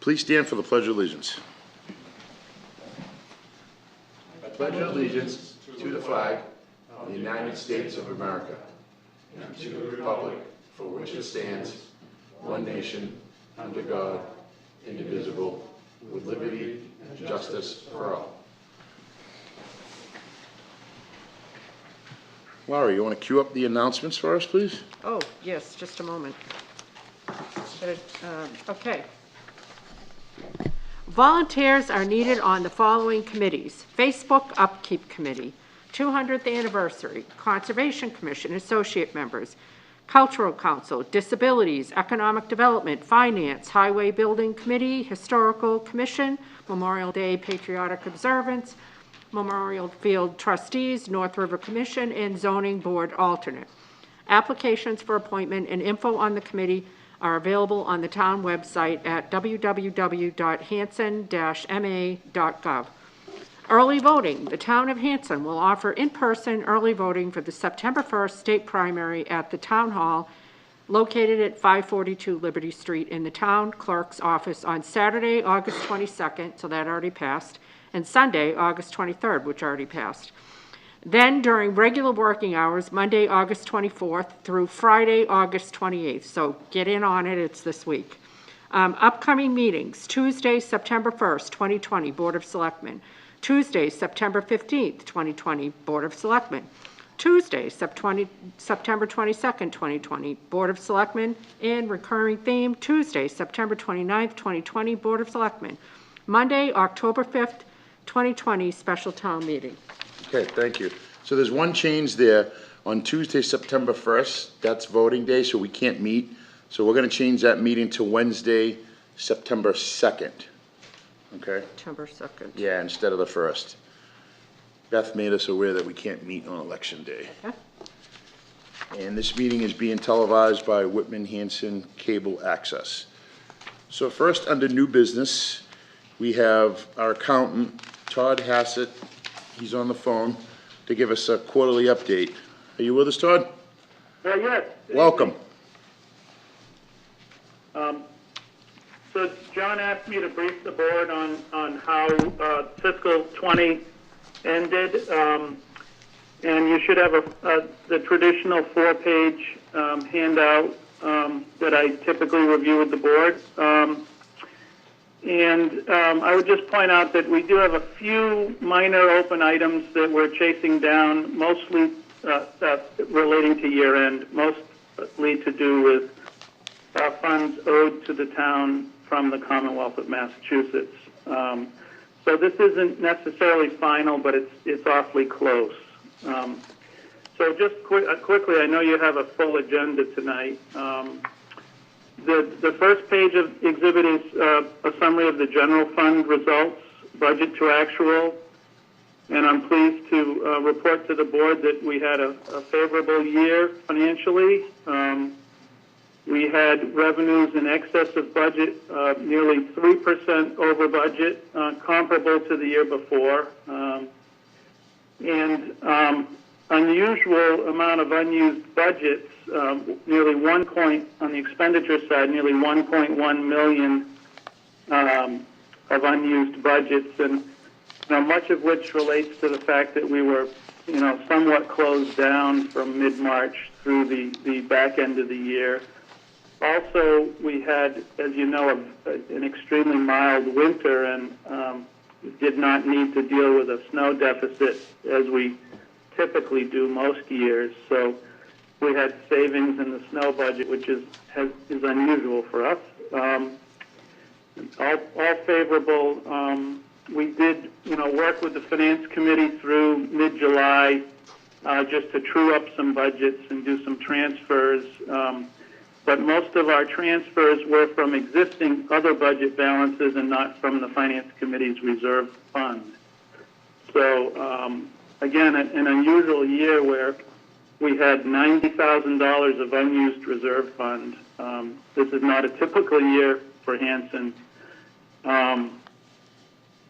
Please stand for the Pledge of Allegiance. I pledge allegiance to the flag of the United States of America and to the republic for which it stands, one nation, under God, indivisible, with liberty and justice for all. Laura, you want to cue up the announcements for us, please? Oh, yes, just a moment. Okay. Volunteers are needed on the following committees: Facebook Upkeep Committee, 200th Anniversary, Conservation Commission Associate Members, Cultural Council, Disabilities, Economic Development, Finance, Highway Building Committee, Historical Commission, Memorial Day Patriotic Observance, Memorial Field Trustees, North River Commission, and Zoning Board Alternate. Applications for appointment and info on the committee are available on the town website at www.hanson-ma.gov. Early voting. The town of Hanson will offer in-person early voting for the September 1st state primary at the town hall located at 542 Liberty Street in the town clerk's office on Saturday, August 22nd, so that already passed, and Sunday, August 23rd, which already passed. Then during regular working hours, Monday, August 24th through Friday, August 28th. So get in on it, it's this week. Upcoming meetings: Tuesday, September 1st, 2020, Board of Selectmen. Tuesday, September 15th, 2020, Board of Selectmen. Tuesday, September 22nd, 2020, Board of Selectmen. And recurring theme, Tuesday, September 29th, 2020, Board of Selectmen. Monday, October 5th, 2020, special town meeting. Okay, thank you. So there's one change there. On Tuesday, September 1st, that's voting day, so we can't meet. So we're going to change that meeting to Wednesday, September 2nd. Okay? September 2nd. Yeah, instead of the 1st. Beth made us aware that we can't meet on Election Day. Okay. And this meeting is being televised by Whitman Hanson Cable Access. So first, under new business, we have our accountant, Todd Hassett. He's on the phone to give us a quarterly update. Are you with us, Todd? Yes. Welcome. So John asked me to brief the board on how fiscal 20 ended, and you should have the traditional 4-page handout that I typically review with the board. I would just point out that we do have a few minor open items that we're chasing down, mostly relating to year-end, mostly to do with funds owed to the town from the Commonwealth of Massachusetts. So this isn't necessarily final, but it's awfully close. So just quickly, I know you have a full agenda tonight. The first page of the exhibit is a summary of the general fund results, budget to actual, and I'm pleased to report to the board that we had a favorable year financially. We had revenues in excess of budget, nearly 3% over budget, comparable to the year before, unusual amount of unused budgets, nearly on the expenditure side, nearly 1.1 million of unused budgets, and much of which relates to the fact that we were, somewhat closed down from mid-March through the back end of the year. Also, we had, as you know, an extremely mild winter and did not need to deal with a snow deficit as we typically do most years. So we had savings in the snow budget, which is unusual for us. All favorable. We did, work with the Finance Committee through mid-July just to true up some budgets and do some transfers. But most of our transfers were from existing other budget balances and not from the Finance Committee's reserve fund. So, again, an unusual year where we had $90,000 of unused reserve fund. This is not a typical year for Hanson.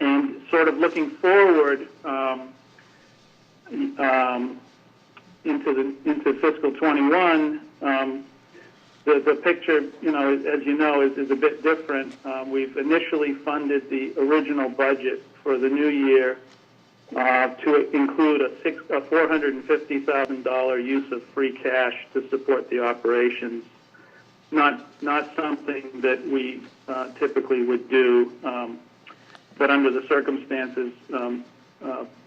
And sort of looking forward into fiscal 21, the picture, as you know, is a bit different. We've initially funded the original budget for the new year to include a $450,000 use of free cash to support the operations. Not something that we typically would do, but under the circumstances,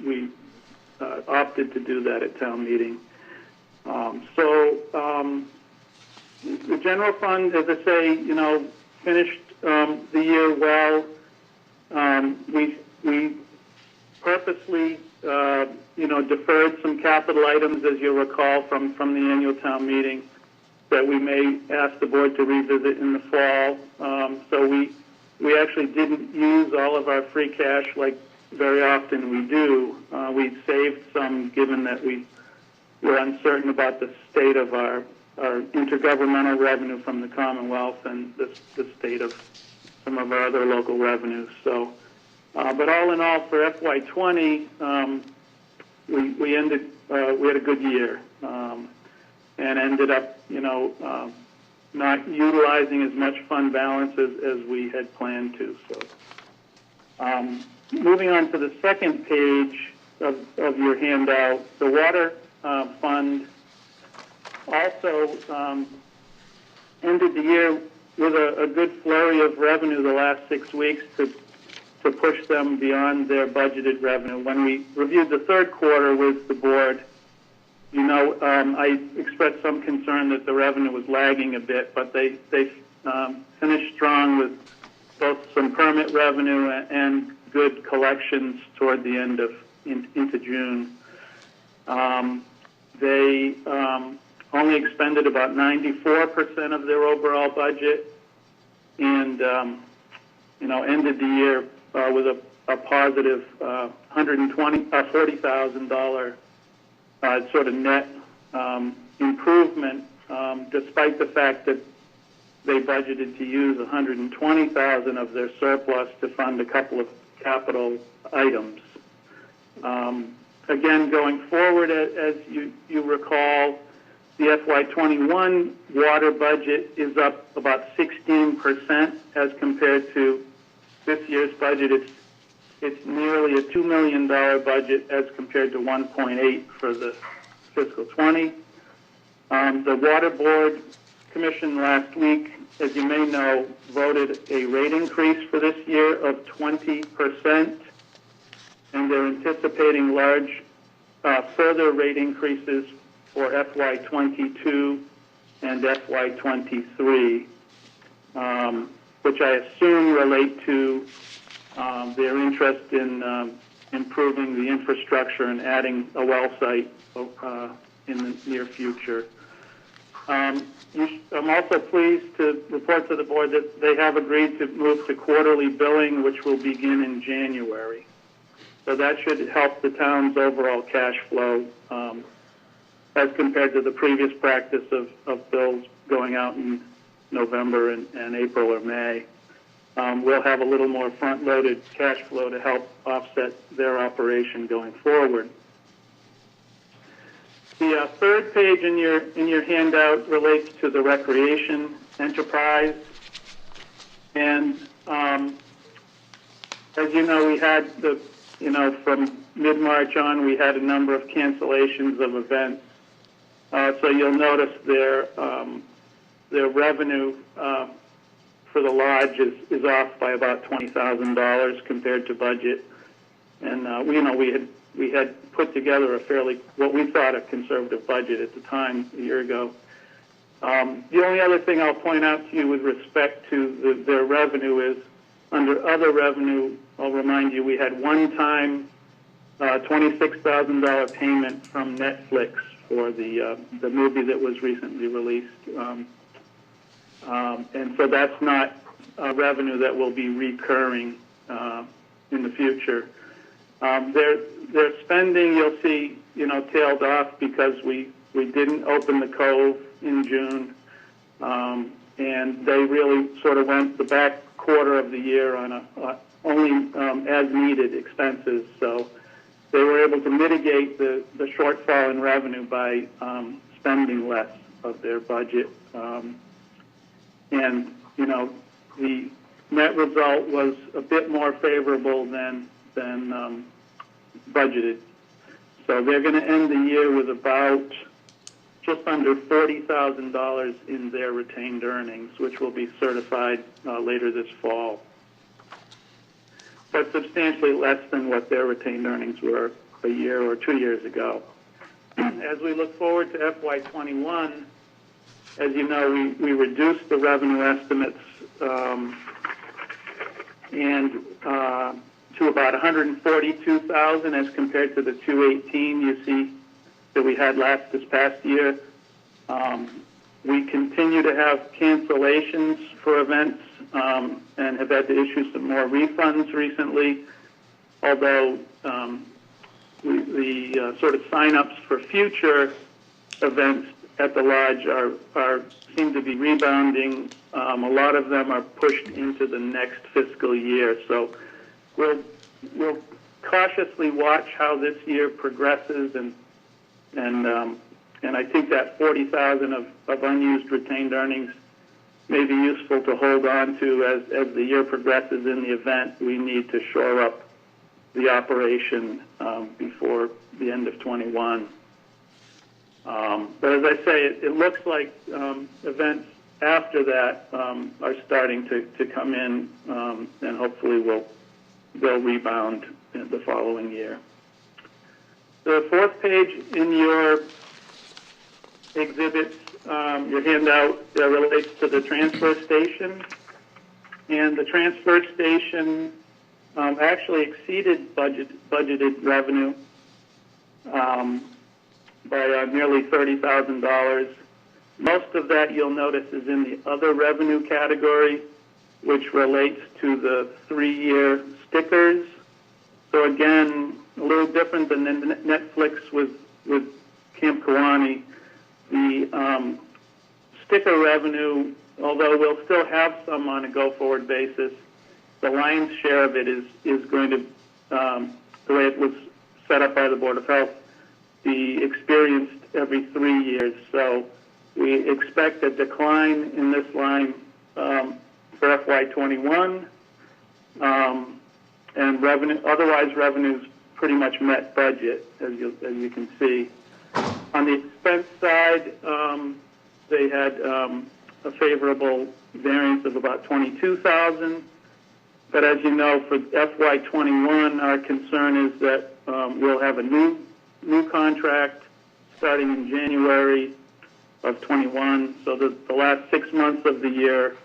we opted to do that at town meeting. The general fund, as I say, finished the year well. We purposely, deferred some capital items, as you'll recall, from the annual town meeting that we may ask the board to revisit in the fall. So we actually didn't use all of our free cash like very often we do. We saved some, given that we were uncertain about the state of our intergovernmental revenue from the Commonwealth and the state of some of our other local revenues. So, but all in all, for FY20, we had a good year, and ended up, not utilizing as much fund balance as we had planned to. So, moving on to the second page of your handout, the water fund also ended the year with a good flurry of revenue the last 6 weeks to push them beyond their budgeted revenue. When we reviewed the third quarter with the board, I expressed some concern that the revenue was lagging a bit, but they finished strong with both some permit revenue and good collections toward the end of into June. They only expended about 94% of their overall budget, and ended the year with a positive $40,000 sort of net improvement, despite the fact that they budgeted to use $120,000 of their surplus to fund a couple of capital items. Again, going forward, as you recall, the FY21 water budget is up about 16% as compared to this year's budget. It's nearly a $2 million budget as compared to 1.8 for the fiscal 20. The Water Board Commission last week, as you may know, voted a rate increase for this year of 20%, and they're anticipating large further rate increases for FY22 and FY23, which I assume relate to their interest in improving the infrastructure and adding a well site in the near future. I'm also pleased to report to the board that they have agreed to move to quarterly billing, which will begin in January. So that should help the town's overall cash flow as compared to the previous practice of bills going out in November and April or May. We'll have a little more front-loaded cash flow to help offset their operation going forward. The third page in your handout relates to the recreation enterprise, and as you know, we had from mid-March on, we had a number of cancellations of events. So you'll notice their revenue for the lodge is off by about $20,000 compared to budget, and we had put together a fairly, what we thought, a conservative budget at the time a year ago. The only other thing I'll point out to you with respect to their revenue is under other revenue. I'll remind you we had one-time $26,000 payment from Netflix for the movie that was recently released. And so that's not revenue that will be recurring in the future. Their spending, you'll see, tailed off because we didn't open the Cove in June, and they really sort of went the back quarter of the year on only as needed expenses. So they were able to mitigate the shortfall in revenue by spending less of their budget. And, you know, the net result was a bit more favorable than budgeted. So they're going to end the year with about just under $40,000 in their retained earnings, which will be certified later this fall. But substantially less than what their retained earnings were a year or 2 years ago. As we look forward to FY21, as you know, we reduced the revenue estimates to about 142,000 as compared to the 218 you see that we had this past year. We continue to have cancellations for events and have had to issue some more refunds recently, although the sort of sign-ups for future events at the lodge seem to be rebounding. A lot of them are pushed into the next fiscal year. So we'll cautiously watch how this year progresses, and I think that 40,000 of unused retained earnings may be useful to hold on to as the year progresses. In the event we need to shore up the operation before the end of 21. But as I say, it looks like events after that are starting to come in, and hopefully they'll rebound in the following year. The fourth page in your exhibits, your handout, relates to the transfer station. And the transfer station actually exceeded budgeted revenue by nearly $30,000. Most of that, you'll notice, is in the other revenue category, which relates to the 3-year stickers. So again, a little different than Netflix with Camp Kiwanee. The sticker revenue, although we'll still have some on a go-forward basis, the lion's share of it is going to, the way it was set up by the Board of Health, be experienced every 3 years. So we expect a decline in this line for FY21, and otherwise revenues pretty much met budget, as you can see. On the expense side, they had a favorable variance of about 22,000. But as you know, for FY21, our concern is that we'll have a new contract starting in January of 21. So the last 6 months of the year,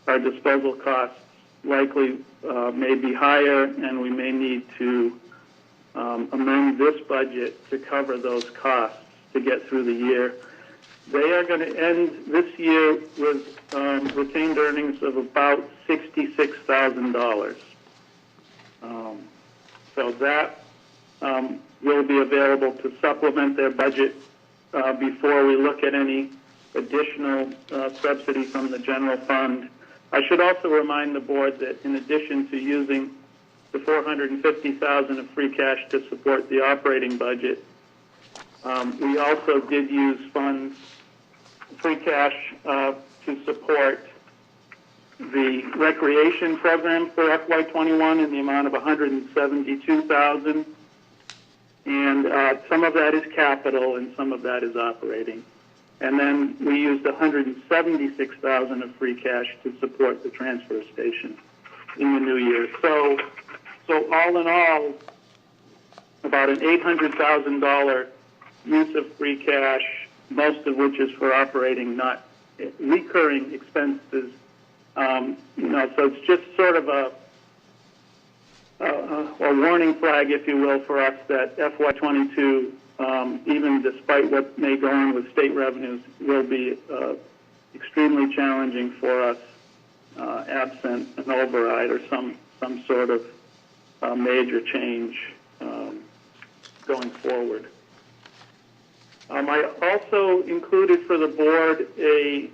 our disposal costs likely may be higher, and we may need to amend this budget to cover those costs to get through the year. They are going to end this year with retained earnings of about $66,000. So that will be available to supplement their budget before we look at any additional subsidy from the general fund. I should also remind the board that in addition to using the $450,000 of free cash to support the operating budget, we also did use funds, free cash, to support the recreation program for FY21 in the amount of $172,000, and some of that is capital and some of that is operating. And then we used $176,000 of free cash to support the transfer station in the new year. So all in all, about an $800,000 use of free cash, most of which is for operating, not recurring expenses. So it's just sort of a warning flag, if you will, for us that FY22, even despite what may go on with state revenues, will be extremely challenging for us, absent an override or some sort of major change going forward. I also included for the board a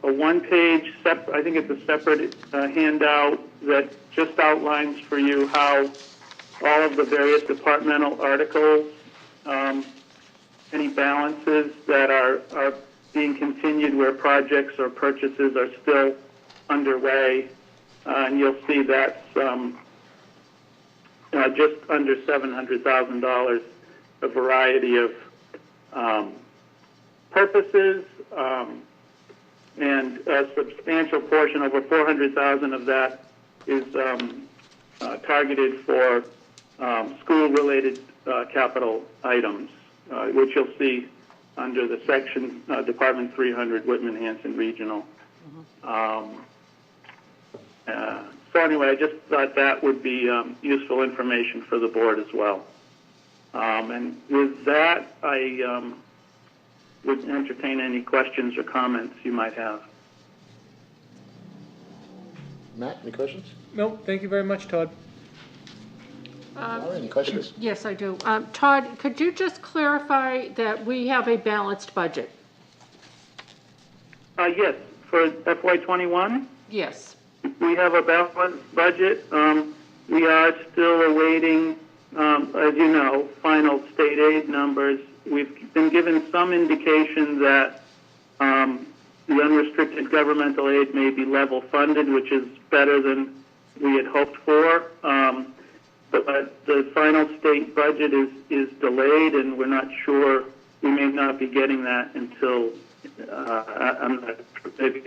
one-page, I think it's a separate handout that just outlines for you how all of the various departmental articles, any balances that are being continued where projects or purchases are still underway. And you'll see that's just under $700,000, a variety of purposes, and a substantial portion, over $400,000 of that, is targeted for school-related capital items, which you'll see under the section Department 300, Whitman Hanson Regional. So anyway, I just thought that would be useful information for the board as well. And with that, I would entertain any questions or comments you might have. Matt, any questions? No, thank you very much, Todd. Laura, any questions? Yes, I do. Todd, could you just clarify that we have a balanced budget? Yes, for FY21, Yes. we have a balanced budget. We are still awaiting, as you know, final state aid numbers. We've been given some indication that the unrestricted governmental aid may be level funded, which is better than we had hoped for. But the final state budget is delayed, and we're not sure. We may not be getting that until I'm not sure, maybe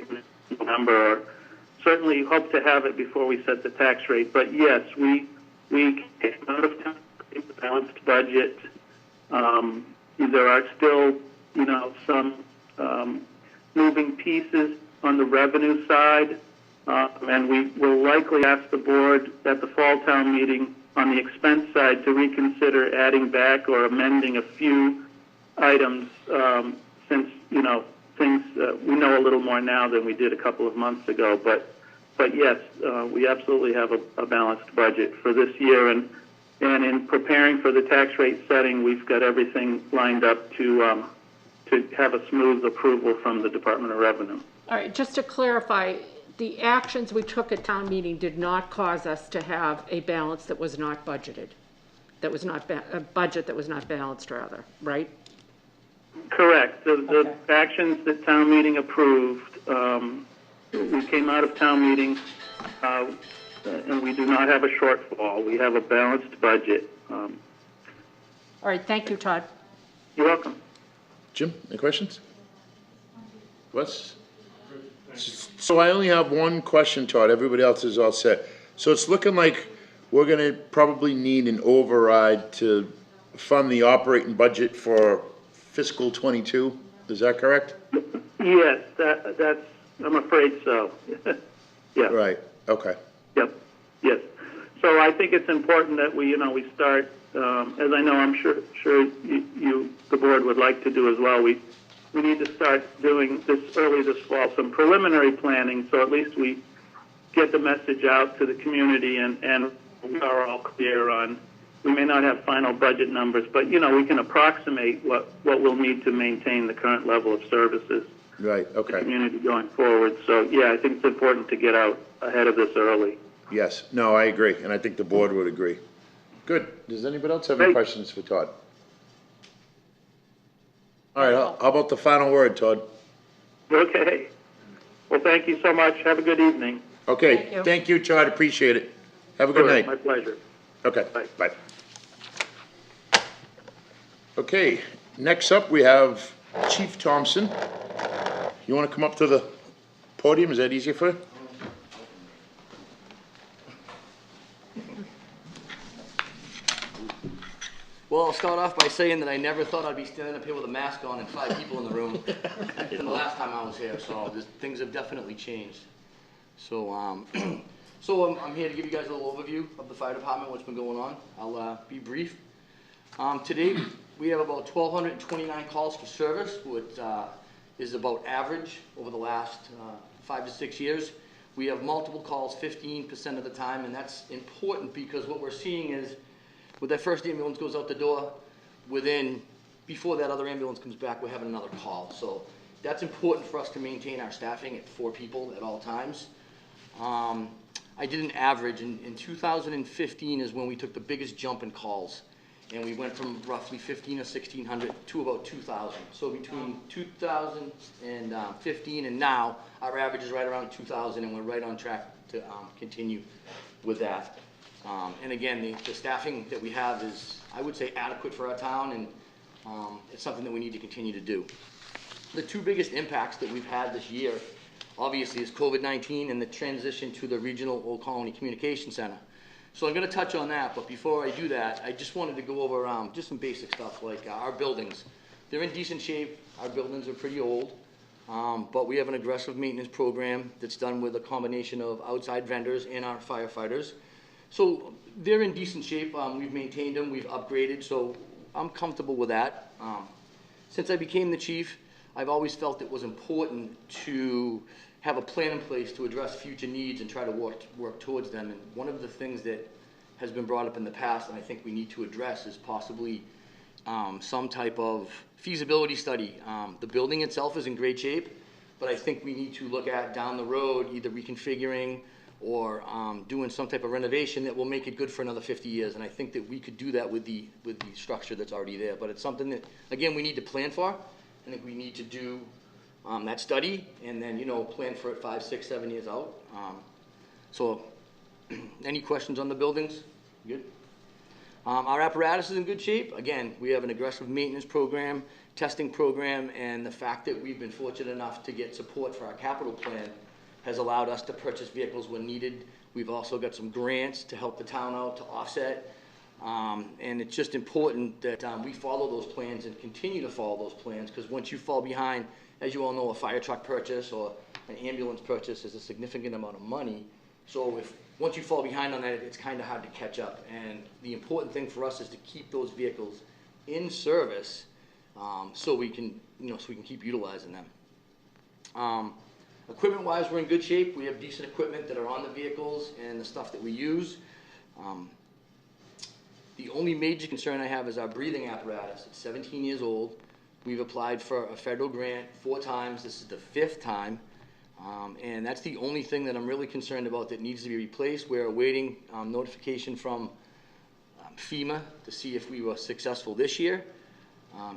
November, or certainly hope to have it before we set the tax rate. But yes, we came out of time with a balanced budget. There are still, some moving pieces on the revenue side, and we will likely ask the board at the fall town meeting on the expense side to reconsider adding back or amending a few items, since things we know a little more now than we did a couple of months ago. But yes, we absolutely have a balanced budget for this year, and in preparing for the tax rate setting, we've got everything lined up to have a smooth approval from the Department of Revenue. All right, just to clarify, the actions we took at town meeting did not cause us to have a balance that was not budgeted, that was not, a budget that was not balanced, rather, right? Correct. The actions that town meeting approved, we came out of town meeting, and we do not have a shortfall. We have a balanced budget. All right, thank you, Todd. You're welcome. Jim, any questions? Wes? So I only have one question, Todd. Everybody else is all set. So it's looking like we're gonna probably need an override to fund the operating budget for fiscal '22. Is that correct? Yes, that's, I'm afraid so. Yeah. Right, okay. Yep. Yes. So I think it's important that we start, as I know I'm sure you, the board, would like to do as well. We need to start doing this early this fall, some preliminary planning, so at least we get the message out to the community, and we are all clear on. We may not have final budget numbers, but we can approximate what we'll need to maintain the current level of services. Right, To the okay. community going forward. So yeah, I think it's important to get out ahead of this early. Yes, no, I agree, and I think the board would agree. Good. Does anybody else have any Great. questions for Todd? All right, how about the final word, Todd? Okay. Well, thank you so much. Have a good evening. Okay, thank you, Todd, appreciate it. Have a good Sure, night. My pleasure. Okay, Bye. bye. Okay, next up, we have Chief Thompson. You want to come up to the podium? Is that easier for you? Well, I'll start off by saying that I never thought I'd be standing up here with a mask on and 5 people in the room than the last time I was here, so things have definitely changed. So, I'm here to give you guys a little overview of the fire department, what's been going on. I'll be brief. Today, we have about 1,229 calls for service, which is about average over the last 5 to 6 years. We have multiple calls 15% of the time, and that's important because what we're seeing is when that first ambulance goes out the door, before that other ambulance comes back, we're having another call. So that's important for us to maintain our staffing at 4 people at all times. I did an average, in 2015 is when we took the biggest jump in calls. and we went from roughly 15 or 1,600 to about 2,000. So between 2015 and now, our average is right around 2,000, and we're right on track to continue with that. And again, the staffing that we have is, I would say, adequate for our town, and it's something that we need to continue to do. The two biggest impacts that we've had this year, obviously, is COVID-19 and the transition to the Regional Old Colony Communication Center. So I'm going to touch on that, but before I do that, I just wanted to go over just some basic stuff like our buildings. They're in decent shape. Our buildings are pretty old, but we have an aggressive maintenance program that's done with a combination of outside vendors and our firefighters. So they're in decent shape. We've maintained them, we've upgraded, so I'm comfortable with that. Since I became the chief, I've always felt it was important to have a plan in place to address future needs and try to work towards them. And one of the things that has been brought up in the past, and I think we need to address, is possibly some type of feasibility study. The building itself is in great shape, but I think we need to look at down the road either reconfiguring or doing some type of renovation that will make it good for another 50 years. And I think that we could do that with the structure that's already there. But it's something that, again, we need to plan for. I think we need to do that study and then, plan for it 5, 6, 7 years out. So any questions on the buildings? Good. Our apparatus is in good shape. Again, we have an aggressive maintenance program, testing program, and the fact that we've been fortunate enough to get support for our capital plan has allowed us to purchase vehicles when needed. We've also got some grants to help the town out to offset. And it's just important that we follow those plans and continue to follow those plans, because once you fall behind, as you all know, a fire truck purchase or an ambulance purchase is a significant amount of money. So once you fall behind on that, it's kind of hard to catch up. And the important thing for us is to keep those vehicles in service, so we can keep utilizing them. Equipment-wise, we're in good shape. We have decent equipment that are on the vehicles and the stuff that we use. The only major concern I have is our breathing apparatus. It's 17 years old. We've applied for a federal grant 4 times. This is the 5th time. And that's the only thing that I'm really concerned about that needs to be replaced. We're awaiting notification from FEMA to see if we were successful this year.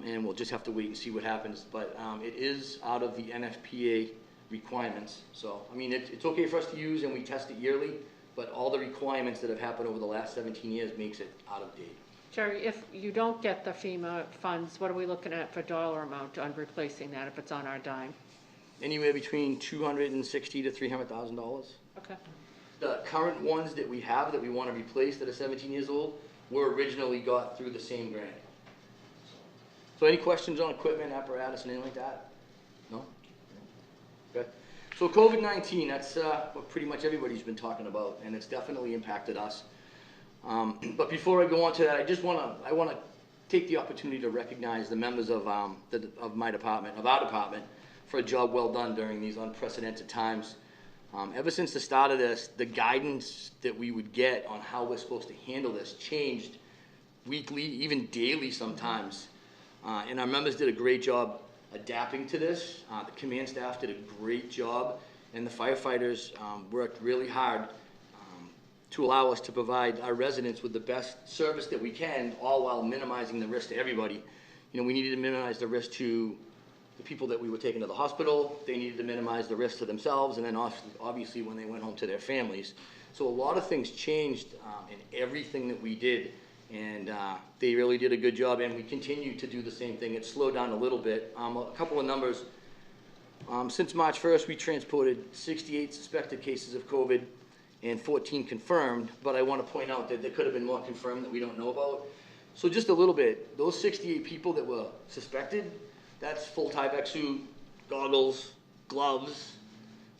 And we'll just have to wait and see what happens. But it is out of the NFPA requirements. So, I mean, it's okay for us to use, and we test it yearly, but all the requirements that have happened over the last 17 years makes it out of date. Jerry, if you don't get the FEMA funds, what are we looking at for dollar amount on replacing that if it's on our dime? Anywhere between $260,000 to $300,000. Okay. The current ones that we have that we want to replace that are 17 years old were originally got through the same grant. So any questions on equipment, apparatus, anything like that? No? Okay. So COVID-19, that's what pretty much everybody's been talking about, and it's definitely impacted us. But before I go on to that, I want to take the opportunity to recognize the members of my department, of our department, for a job well done during these unprecedented times. Ever since the start of this, the guidance that we would get on how we're supposed to handle this changed weekly, even daily sometimes. And our members did a great job adapting to this. The command staff did a great job, and the firefighters worked really hard to allow us to provide our residents with the best service that we can, all while minimizing the risk to everybody. We needed to minimize the risk to the people that we were taking to the hospital. They needed to minimize the risk to themselves, and then obviously when they went home to their families. So a lot of things changed in everything that we did, and they really did a good job, and we continue to do the same thing. It slowed down a little bit. A couple of numbers. Since March 1st, we transported 68 suspected cases of COVID and 14 confirmed, but I want to point out that there could have been more confirmed that we don't know about. So just a little bit, those 68 people that were suspected, that's full Tyvek suit, goggles, gloves,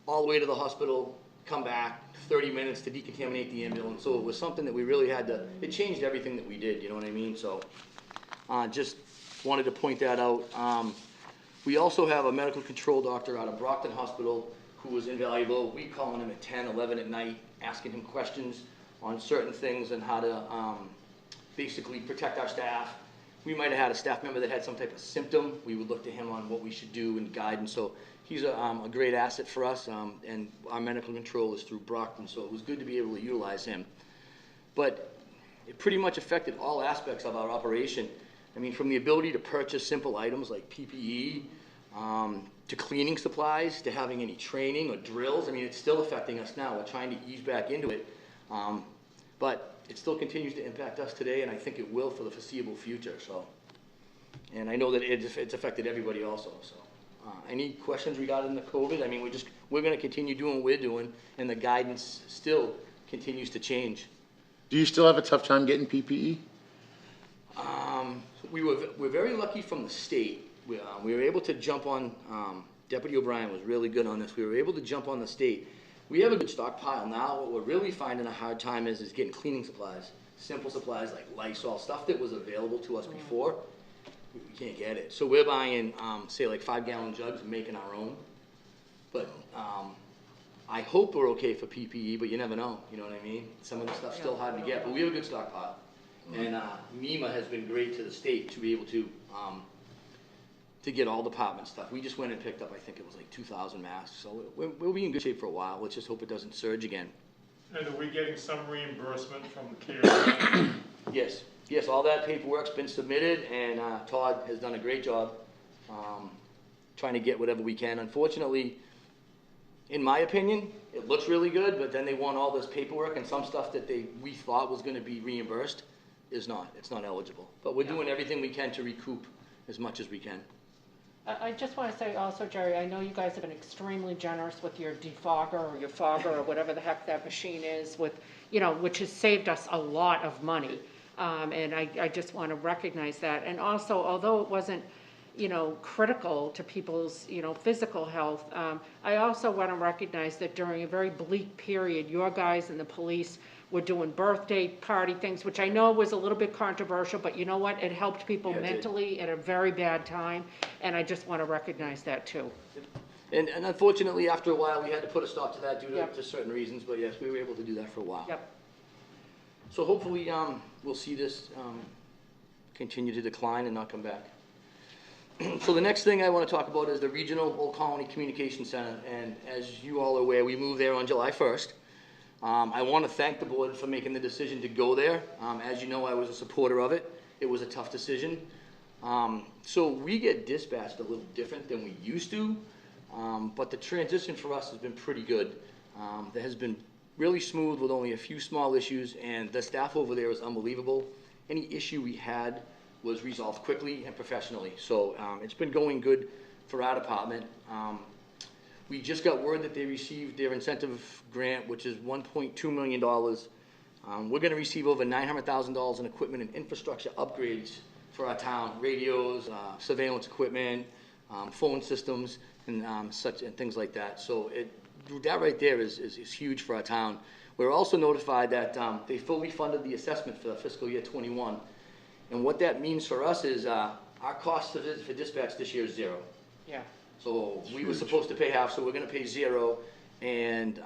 all the way to the hospital, come back, 30 minutes to decontaminate the ambulance. So it was something that we really had to, it changed everything that we did, you know what I mean? So just wanted to point that out. We also have a medical control doctor out of Brockton Hospital who was invaluable. We calling him at 10, 11 at night, asking him questions on certain things and how to basically protect our staff. We might have had a staff member that had some type of symptom. We would look to him on what we should do and guide. And so he's a great asset for us. And our medical control is through Brockton, so it was good to be able to utilize him. But it pretty much affected all aspects of our operation. I mean, from the ability to purchase simple items like PPE, to cleaning supplies, to having any training or drills. I mean, it's still affecting us now. We're trying to ease back into it. But it still continues to impact us today, and I think it will for the foreseeable future, so. And I know that it's affected everybody also, so. Any questions regarding the COVID? I mean, we're gonna continue doing what we're doing, and the guidance still continues to change. Do you still have a tough time getting PPE? We're very lucky from the state. We were able to jump on, Deputy O'Brien was really good on this. We were able to jump on the state. We have a good stockpile now. What we're really finding a hard time is getting cleaning supplies, simple supplies like Lysol, stuff that was available to us before. We can't get it. So we're buying, say like 5-gallon jugs and making our own. But I hope we're okay for PPE, but you never know, you know what I mean? Some of the stuff's still hard to get, but we have a good stockpile. And MEMA has been great to the state to be able to get all department stuff. We just went and picked up, I think it was like 2,000 masks, so we'll be in good shape for a while. Let's just hope it doesn't surge again. And are we getting some reimbursement from the CARES? Yes, all that paperwork's been submitted, and Todd has done a great job trying to get whatever we can. Unfortunately, in my opinion, it looks really good, but then they want all this paperwork, and some stuff that we thought was gonna be reimbursed is not. It's not eligible. But we're doing everything we can to recoup as much as we can. I just want to say also, Jerry, I know you guys have been extremely generous with your defogger or your fogger or whatever the heck that machine is with, which has saved us a lot of money. And I just want to recognize that. And also, although it wasn't, critical to people's, physical health, I also want to recognize that during a very bleak period, your guys and the police were doing birthday party things, which I know was a little bit controversial, but you know what? It helped people mentally at a very bad time, and I just want to recognize that too. And unfortunately, after a while, we had to put a stop to that due to certain reasons, but yes, we were able to do that for a while. Yep. So hopefully, we'll see this continue to decline and not come back. So the next thing I want to talk about is the Regional Old Colony Communication Center, and as you all are aware, we moved there on July 1st. I want to thank the board for making the decision to go there. As you know, I was a supporter of it. It was a tough decision. So we get dispatched a little different than we used to, but the transition for us has been pretty good. It has been really smooth with only a few small issues, and the staff over there is unbelievable. Any issue we had was resolved quickly and professionally. So it's been going good for our department. We just got word that they received their incentive grant, which is $1.2 million. We're gonna receive over $900,000 in equipment and infrastructure upgrades for our town, radios, surveillance equipment, phone systems, and things like that. So that right there is huge for our town. We're also notified that they fully funded the assessment for the fiscal year 21. And what that means for us is our cost for dispatch this year is zero. Yeah. So we were supposed to pay half, so we're gonna pay zero, and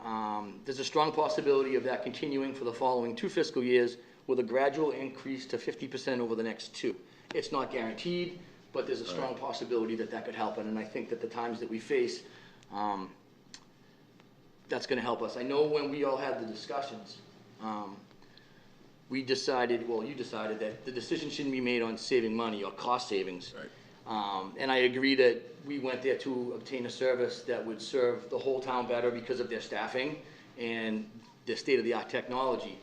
there's a strong possibility of that continuing for the following 2 fiscal years with a gradual increase to 50% over the next 2. It's not guaranteed, but there's a strong possibility that could happen, and I think that the times that we face, that's gonna help us. I know when we all had the discussions, we decided, well, you decided that the decision shouldn't be made on saving money or cost savings. Right. And I agree that we went there to obtain a service that would serve the whole town better because of their staffing and their state-of-the-art technology.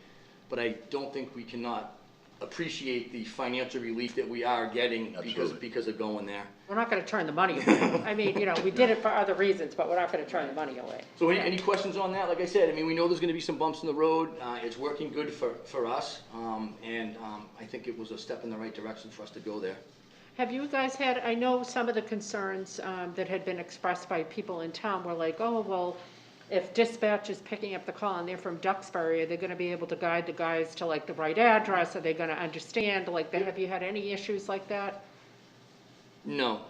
But I don't think we cannot appreciate the financial relief that we are getting because of going there. We're not going to turn the money away. I mean, we did it for other reasons, but we're not going to turn the money away. So any questions on that? Like I said, I mean, we know there's going to be some bumps in the road. It's working good for us, and I think it was a step in the right direction for us to go there. Have you guys had, I know some of the concerns that had been expressed by people in town were like, oh, well, if dispatch is picking up the call and they're from Duxbury, are they going to be able to guide the guys to like the right address? Are they going to understand? Like, have you had any issues like that? No,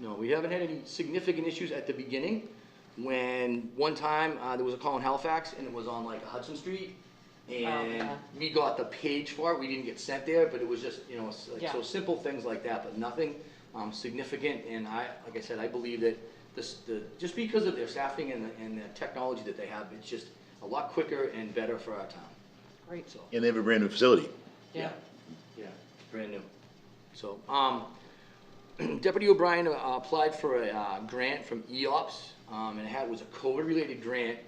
we haven't had any significant issues at the beginning. When one time there was a call in Halifax and it was on like Hudson Street, and we got the page for it. We didn't get sent there, but it was just so simple things like that, but nothing significant. And like I said, I believe that just because of their staffing and the technology that they have, it's just a lot quicker and better for our town. Great. So. And they have a brand new facility. Yeah, brand new. So, Deputy O'Brien applied for a grant from EOPS, and it was a COVID-related grant,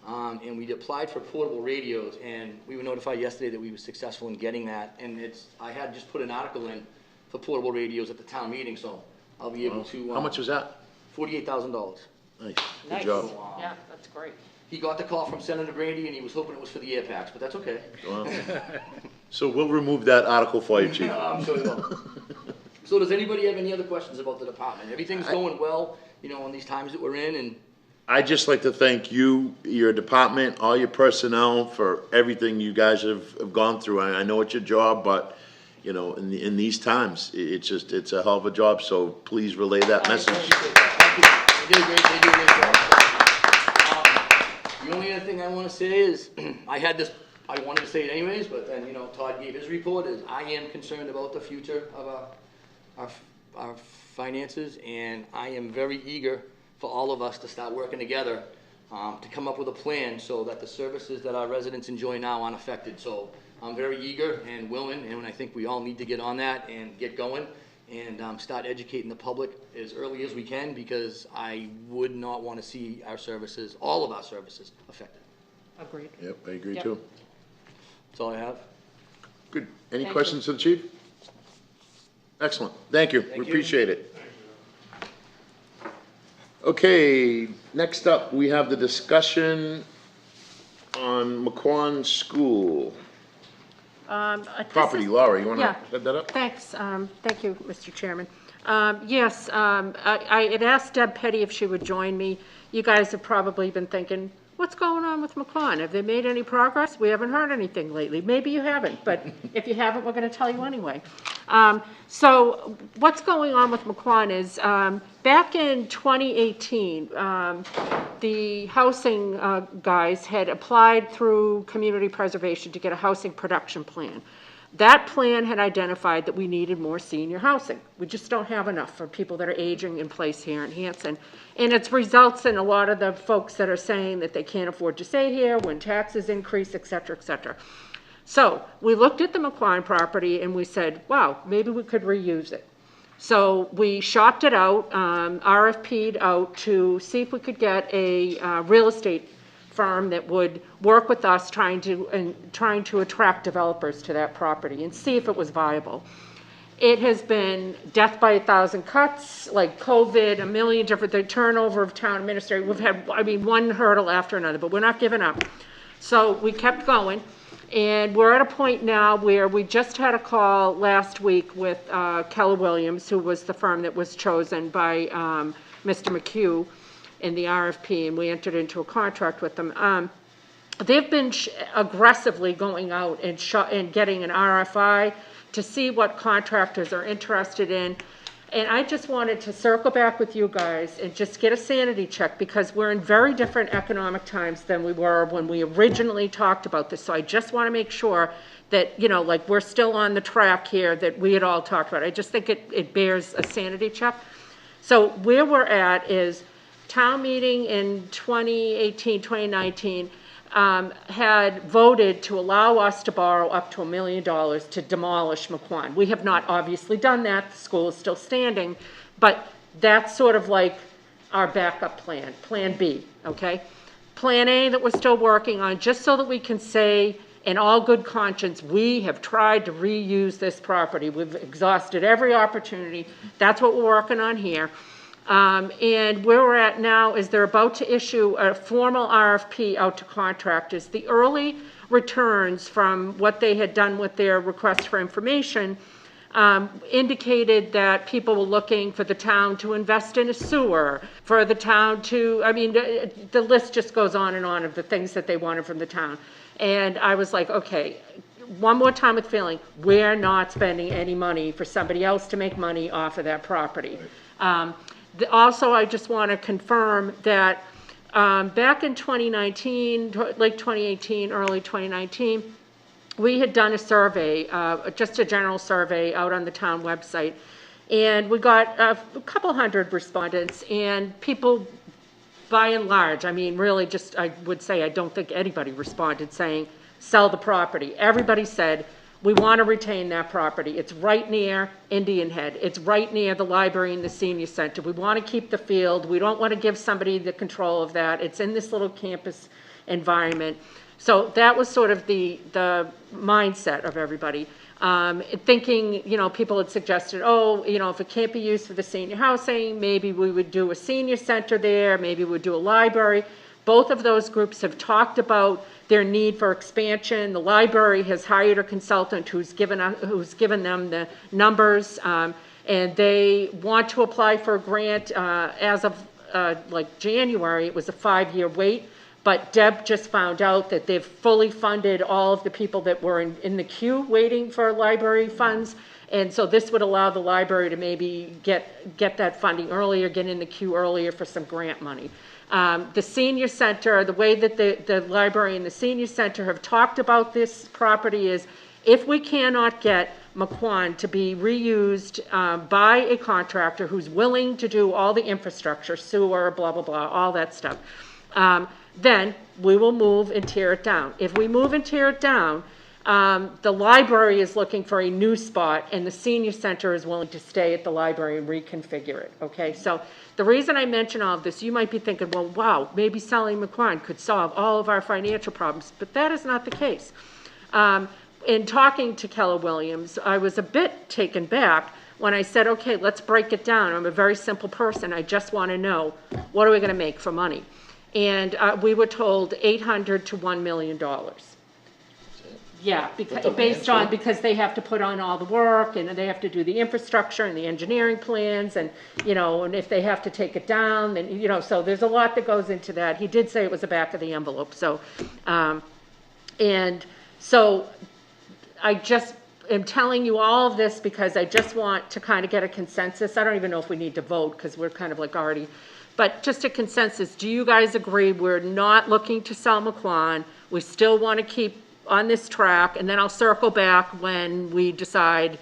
and we applied for portable radios, and we were notified yesterday that we were successful in getting that, and I had just put an article in for portable radios at the town meeting, so I'll be able to. How much was that? $48,000. Nice, Nice. good job. Yeah, that's great. He got the call from Senator Brandy, and he was hoping it was for the air packs, but that's okay. Wow. So we'll remove that article for you, chief. I'm sure he will. So does anybody have any other questions about the department? Everything's going well, in these times that we're in, and I'd just like to thank you, your department, all your personnel for everything you guys have gone through. I know it's your job, but, in these times, it's a hell of a job, so please relay that message. thank you. They do a great job. The only other thing I want to say is, I wanted to say it anyways, but then, Todd gave his report, is I am concerned about the future of our finances, and I am very eager for all of us to start working together to come up with a plan so that the services that our residents enjoy now aren't affected. So I'm very eager and willing, and I think we all need to get on that and get going and start educating the public as early as we can, because I would not want to see our services, all of our services, affected. Agreed. Yep, I agree Yep. too. That's all I have. Good. Any Thank questions for the chief? Excellent. Thank you. We you. appreciate it. Okay, next up, we have the discussion on McQuon School. Property, Laura, you wanna Yeah. head that up? Thanks, thank you, Mr. Chairman. Yes, I had asked Deb Petty if she would join me. You guys have probably been thinking, what's going on with McQuon? Have they made any progress? We haven't heard anything lately. Maybe you haven't, but if you haven't, we're gonna tell you anyway. So what's going on with McQuon is, back in 2018, the housing guys had applied through community preservation to get a housing production plan. That plan had identified that we needed more senior housing. We just don't have enough for people that are aging in place here in Hanson. And it results in a lot of the folks that are saying that they can't afford to stay here when taxes increase, et cetera, et cetera. So we looked at the McQuon property and we said, wow, maybe we could reuse it. So we shopped it out, RFP'd out to see if we could get a real estate firm that would work with us trying to attract developers to that property and see if it was viable. It has been death by 1,000 cuts, like COVID, a million different, the turnover of town administrator. We've had, one hurdle after another, but we're not giving up. So we kept going, and we're at a point now where we just had a call last week with Keller Williams, who was the firm that was chosen by Mr. McHugh in the RFP, and we entered into a contract with them. They've been aggressively going out and getting an RFI to see what contractors are interested in. And I just wanted to circle back with you guys and just get a sanity check, because we're in very different economic times than we were when we originally talked about this. So I just want to make sure that, we're still on the track here that we had all talked about. I just think it bears a sanity check. So where we're at is town meeting in 2018, 2019, had voted to allow us to borrow up to $1 million to demolish McQuon. We have not obviously done that. The school is still standing, but that's sort of like our backup plan, Plan B, okay? Plan A that we're still working on, just so that we can say in all good conscience, we have tried to reuse this property. We've exhausted every opportunity. That's what we're working on here. And where we're at now is they're about to issue a formal RFP out to contractors. The early returns from what they had done with their request for information indicated that people were looking for the town to invest in a sewer, for the town to, the list just goes on and on of the things that they wanted from the town. And I was like, okay, one more time with feeling, we're not spending any money for somebody else to make money off of that property. Also, I just want to confirm that back in 2019, late 2018, early 2019, we had done a survey, just a general survey out on the town website, and we got a couple hundred respondents, and people, by and large, really just, I would say, I don't think anybody responded saying, sell the property. Everybody said, We want to retain that property. It's right near Indian Head. It's right near the library and the senior center. We want to keep the field. We don't want to give somebody the control of that. It's in this little campus environment. So that was sort of the mindset of everybody. Thinking, people had suggested, if it can't be used for the senior housing, maybe we would do a senior center there, maybe we'd do a library. Both of those groups have talked about their need for expansion. The library has hired a consultant who's given them the numbers, and they want to apply for a grant as of January. It was a 5-year wait. But Deb just found out that they've fully funded all of the people that were in the queue waiting for library funds. And so this would allow the library to maybe get that funding earlier, get in the queue earlier for some grant money. The senior center, the way that the library and the senior center have talked about this property is, if we cannot get McQuon to be reused by a contractor who's willing to do all the infrastructure, sewer, blah, blah, blah, all that stuff, then we will move and tear it down. If we move and tear it down, the library is looking for a new spot, and the senior center is willing to stay at the library and reconfigure it, okay? So the reason I mention all of this, you might be thinking, well, wow, maybe selling McQuon could solve all of our financial problems, but that is not the case. In talking to Keller Williams, I was a bit taken back when I said, okay, let's break it down. I'm a very simple person. I just want to know, what are we going to make for money? And we were told $800 to $1 million. Yeah, because they have to put on all the work, and they have to do the infrastructure and the engineering plans, and, and if they have to take it down, then, so there's a lot that goes into that. He did say it was the back of the envelope, so, and so I just am telling you all of this because I just want to kind of get a consensus. I don't even know if we need to vote, because we're kind of already, but just a consensus. Do you guys agree we're not looking to sell McQuon? We still want to keep on this track, and then I'll circle back when we decide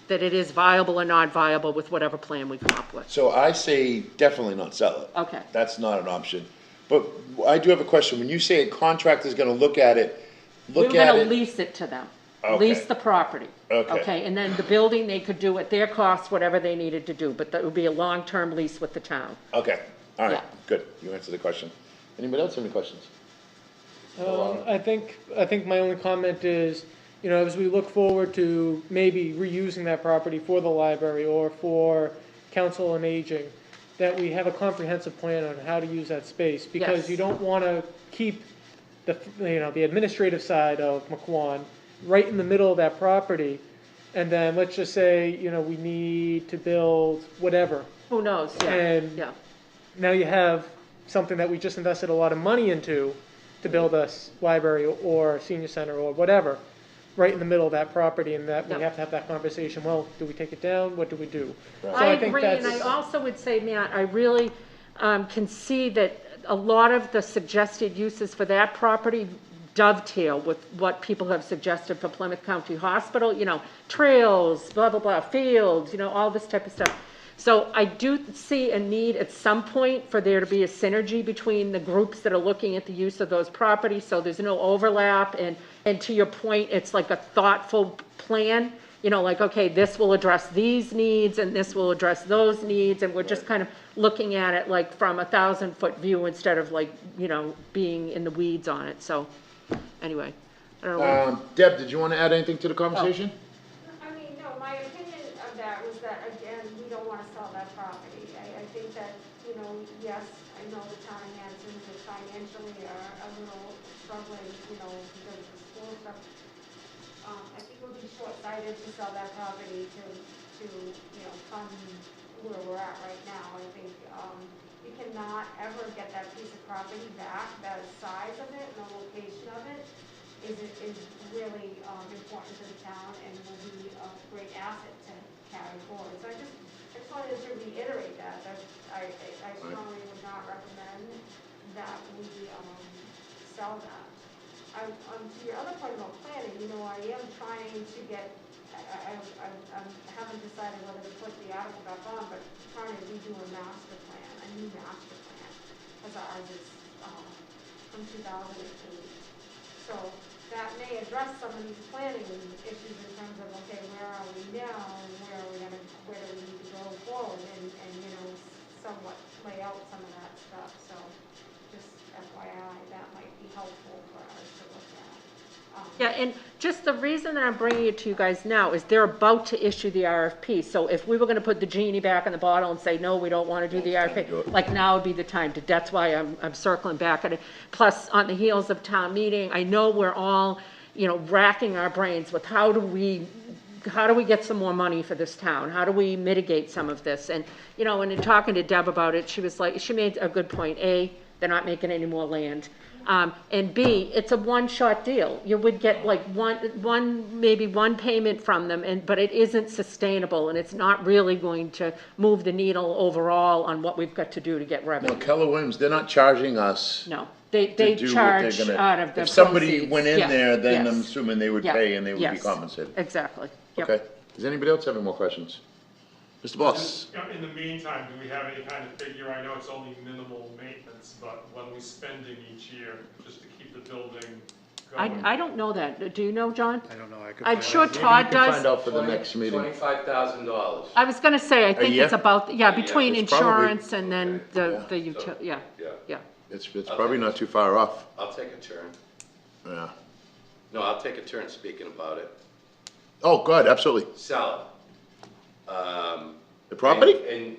that it is viable or not viable with whatever plan we come up with. So I say definitely not sell it. Okay. That's not an option. But I do have a question. When you say a contractor is gonna look at it. We're gonna lease it to them. Okay. Lease the property. Okay. And then the building, they could do at their cost, whatever they needed to do, but that would be a long-term lease with the town. Okay, all right, Yeah. good. You answered the question. Anybody else have any questions? I think my only comment is, as we look forward to maybe reusing that property for the library or for council on aging, that we have a comprehensive plan on how to use that space, because Yes. you don't want to keep the administrative side of McQuon right in the middle of that property, and then let's just say, we need to build whatever. Who knows, yeah, And yeah. now you have something that we just invested a lot of money into to build a library or a senior center or whatever, right in the middle of that property, and that we Yep. have to have that conversation. Well, do we take it down? What do we do? Right. So I think agree, and I that's- also would say, Matt, I really can see that a lot of the suggested uses for that property dovetail with what people have suggested for Plymouth County Hospital, trails, blah, blah, blah, fields, all this type of stuff. So I do see a need at some point for there to be a synergy between the groups that are looking at the use of those properties, so there's no overlap, and to your point, it's like a thoughtful plan, okay, this will address these needs, and this will address those needs, and we're just kind of looking at it like from a 1,000-foot view instead of being in the weeds on it, so, anyway. I don't know. Deb, did you want to add anything to the conversation? I mean, no, my opinion of that was that, again, we don't want to sell that property. I think that, yes, I know the town of Hanson financially are a little struggling, because of the school stuff. I think it would be short-sighted to sell that property to fund where we're at right now. I think you cannot ever get that piece of property back. The size of it and the location of it is really important to the town and will be a great asset to carry forward. So I just wanted to reiterate that I strongly would not recommend that we sell that. To your other point about planning, I am trying to get, I haven't decided whether to put the article back on, but trying to redo a master plan, a new master plan, because ours is from 2008. So that may address some of these planning issues in terms of, okay, where are we now, and where do we need to go forward, and, you know, somewhat lay out some of that stuff, so just FYI, that might be helpful for us to look at. Yeah, and just the reason that I'm bringing it to you guys now is they're about to issue the RFP. So if we were gonna put the genie back in the bottle and say, no, we don't wanna do the RFP, like now would be the time to, that's why I'm circling back at it. Plus, on the heels of town meeting, I know we're all, you know, racking our brains with how do we get some more money for this town? How do we mitigate some of this? And, you know, and in talking to Deb about it, she was like, she made a good point. A, they're not making any more land. And B, it's a one-shot deal. You would get like maybe one payment from them, but it isn't sustainable, and it's not really going to move the needle overall on what we've got to do to get No, revenue. Keller Williams, they're not charging us. No, they to do what they're charge gonna- out of the If somebody proceeds. went in Yeah, there, then I'm yes. assuming they would Yeah, pay and they would be yes, compensated. Exactly. Yep. Okay. Does anybody else have any more questions? Mr. Boss? You know, in the meantime, do we have any kind of figure? I know it's only minimal maintenance, but what are we spending each year just to keep the building going? I don't know that. Do you know, John? I don't know, I could I'm find sure out. Todd You can find does. out for the next meeting. $25,000. I was gonna say, I think year? it's about, yeah, between it's probably- insurance and then the utility, yeah, Yeah, yeah. It's probably not too far off. I'll take a turn. Yeah. No, I'll take a turn speaking about it. Oh, good, absolutely. Sell it. The property? And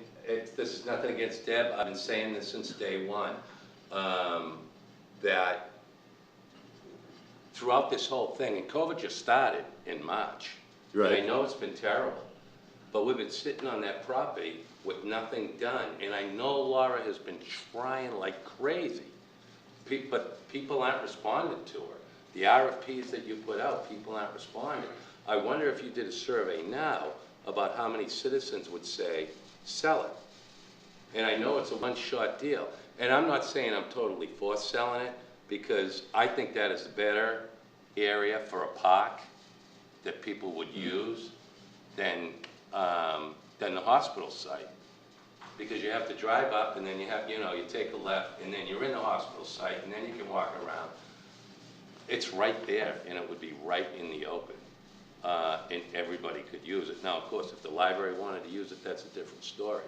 this is nothing against Deb, I've been saying this since day one, that throughout this whole thing, and COVID just started in March. And I Right. know it's been terrible, but we've been sitting on that property with nothing done. And I know Laura has been trying like crazy, but people aren't responding to her. The RFPs that you put out, people aren't responding. I wonder if you did a survey now about how many citizens would say, sell it. And I know it's a one-shot deal. And I'm not saying I'm totally for selling it, because I think that is a better area for a park that people would use than the hospital site. Because you have to drive up, and then you have, you know, you take a left, and then you're in the hospital site, and then you can walk around. It's right there, and it would be right in the open, and everybody could use it. Now, of course, if the library wanted to use it, that's a different story.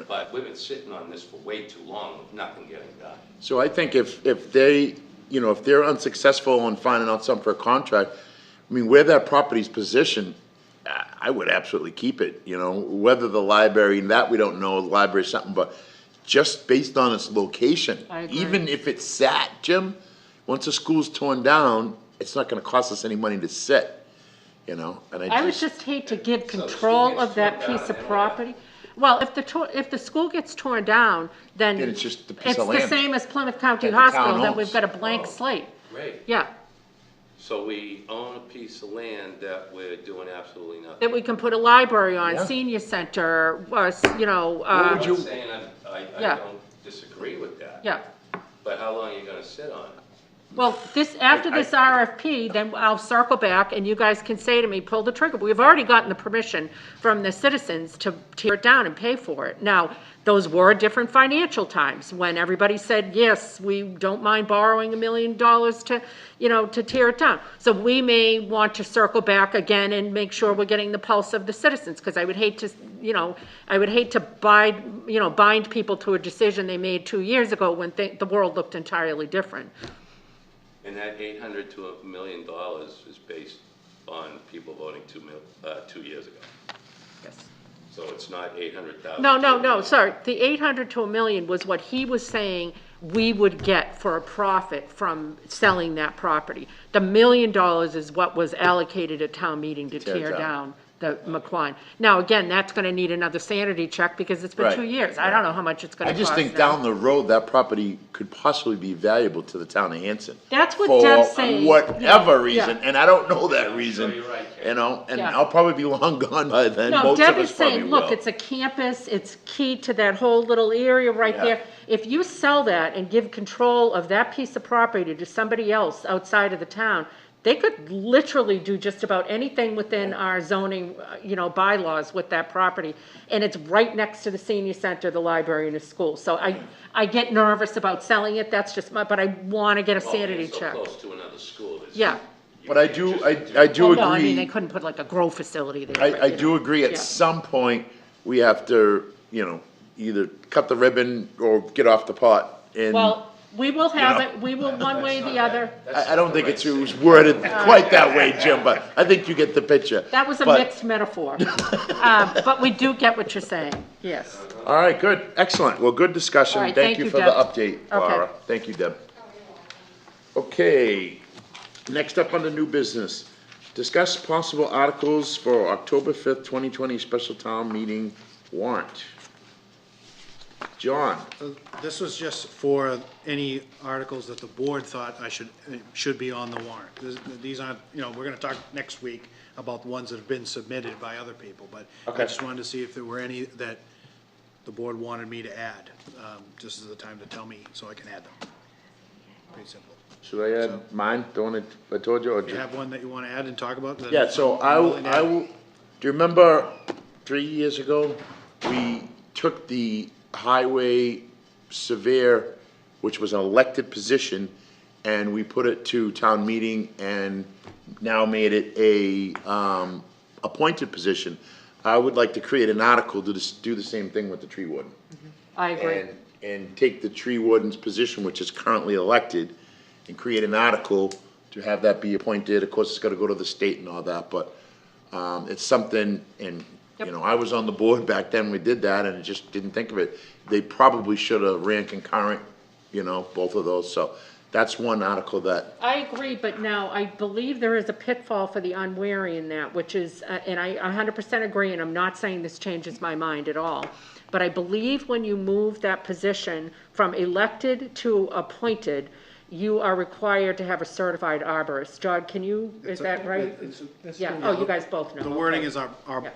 But we've been sitting on this for way too long with nothing getting done. So I think if they, you know, if they're unsuccessful in finding out something for a contract, I mean, where that property's positioned, I would absolutely keep it, you know, whether the library, that we don't know, the library's something, but just based on its location. I agree. Even if it's sat, Jim, once the school's torn down, it's not gonna cost us any money to sit, you know, and I would just hate to give control of that piece of property. Well, if the school gets torn down, then Then it's just a piece it's of the land same as Plymouth County that the town Hospital, then owns. we've got a blank slate. Great. Yeah, So we own a piece of land that we're doing absolutely nothing. that we can put a library on, Yeah. senior center, or, you know, I'm would you- not saying I Yeah. don't disagree with that. yeah. But how long are you gonna sit on it? Well, after this RFP, then I'll circle back and you guys can say to me, pull the trigger. We've already gotten the permission from the citizens to tear it down and pay for it. Now, those were different financial times when everybody said, yes, we don't mind borrowing $1 million to, you know, to tear it down. So we may want to circle back again and make sure we're getting the pulse of the citizens, because I would hate to, you know, bind people to a decision they made 2 years ago when the world looked entirely different. And that $800 to $1 million is based on people voting 2 years ago. Yes. So it's not 800,000. No, sorry. The 800 to 1 million was what he was saying we would get for a profit from selling that property. The $1 million is what was allocated at town meeting to Tear it tear down. down the McQuine. Now, again, that's gonna need another sanity check because it's been Right. 2 years. I don't know how much it's gonna I cost just think now. down the road, that property could possibly be valuable to the town of Hanson. That's what Deb's For saying. whatever Yeah, reason, yeah. and I don't know that reason, you're right, Ken. you know, and Yeah. I'll probably be long gone by then, No, most Deb of is us probably saying, will. look, it's a campus, it's key to that whole little area right Yeah. there. If you sell that and give control of that piece of property to somebody else outside of the town, they could literally do just about anything within our zoning, bylaws with that property. And it's right next to the senior center, the library, and the school. So I get nervous about selling it, that's just but I want to get a sanity so check. close to another school. Yeah, But I do Well, no, I mean, they agree, couldn't put like a grow facility there. I but, you do know, agree at yeah. some point, we have to, either cut the ribbon or get off the pot. And Well, we will have know. it, we will one way or the other. I don't think it was worded quite that way, Jim, but I think you get the picture. That was a But- mixed metaphor. But we do get what you're saying, yes. All right, good, excellent. Well, good discussion. All right, Thank thank you you, for the Deb. update, Laura. Thank you, Deb. Okay, next up on the new business. Discuss possible articles for October 5th, 2020 special town meeting warrant. John, This was just for any articles that the board thought should be on the warrant. These aren't, we're gonna talk next week about the ones that have been submitted by other people, but Okay. I just wanted to see if there were any that the board wanted me to add. This is the time to tell me so I can add them. Pretty simple. should I add mine, the one I told you, or If you have one that you wanna add and talk about, then Yeah, so I'm willing to add. do you remember 3 years ago, we took the highway surveyor, which was an elected position, and we put it to town meeting and now made it a, appointed position. I would like to create an article to do the same thing with the tree warden. I agree. And take the tree warden's position, which is currently elected, and create an article to have that be appointed. Of course, it's gotta go to the state and all that, but, it's something, and, I was on the board back then, we did that, and I just didn't think of it. They probably should have ran concurrent, both of those, so that's one article that, I agree, but now I believe there is a pitfall for the unwary in that, which is, and I 100% agree, and I'm not saying this changes my mind at all, but I believe when you move that position from elected to appointed, you are required to have a certified arborist. John, is that right? Yeah, oh, you guys both know. The wording okay. is our Yeah.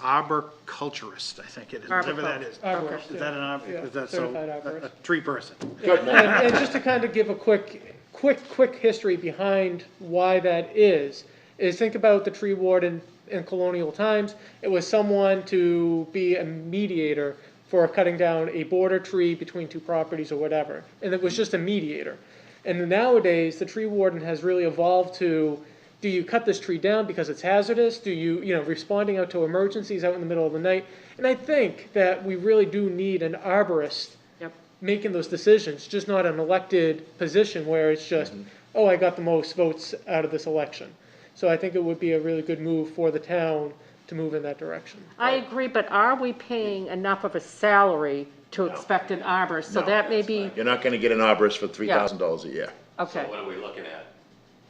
arboriculturist, I think it is, whatever that is. Arborist, Is that an, yeah, is that so, certified arborist. a tree person? And just to kind of give a quick history behind why that is think about the tree warden in colonial times. It was someone to be a mediator for cutting down a border tree between two properties or whatever. And it was just a mediator. And nowadays, the tree warden has really evolved to, do you cut this tree down because it's hazardous? Do you, responding out to emergencies out in the middle of the night? And I think that we really do need an arborist Yep. making those decisions, just not an elected position where it's just, oh, I got the most votes out of this election. So I think it would be a really good move for the town to move in that direction. I agree, but are we paying enough of a salary to expect an arborist? So that may be, you're not gonna get an arborist for $3,000 a year. okay. What are we looking at?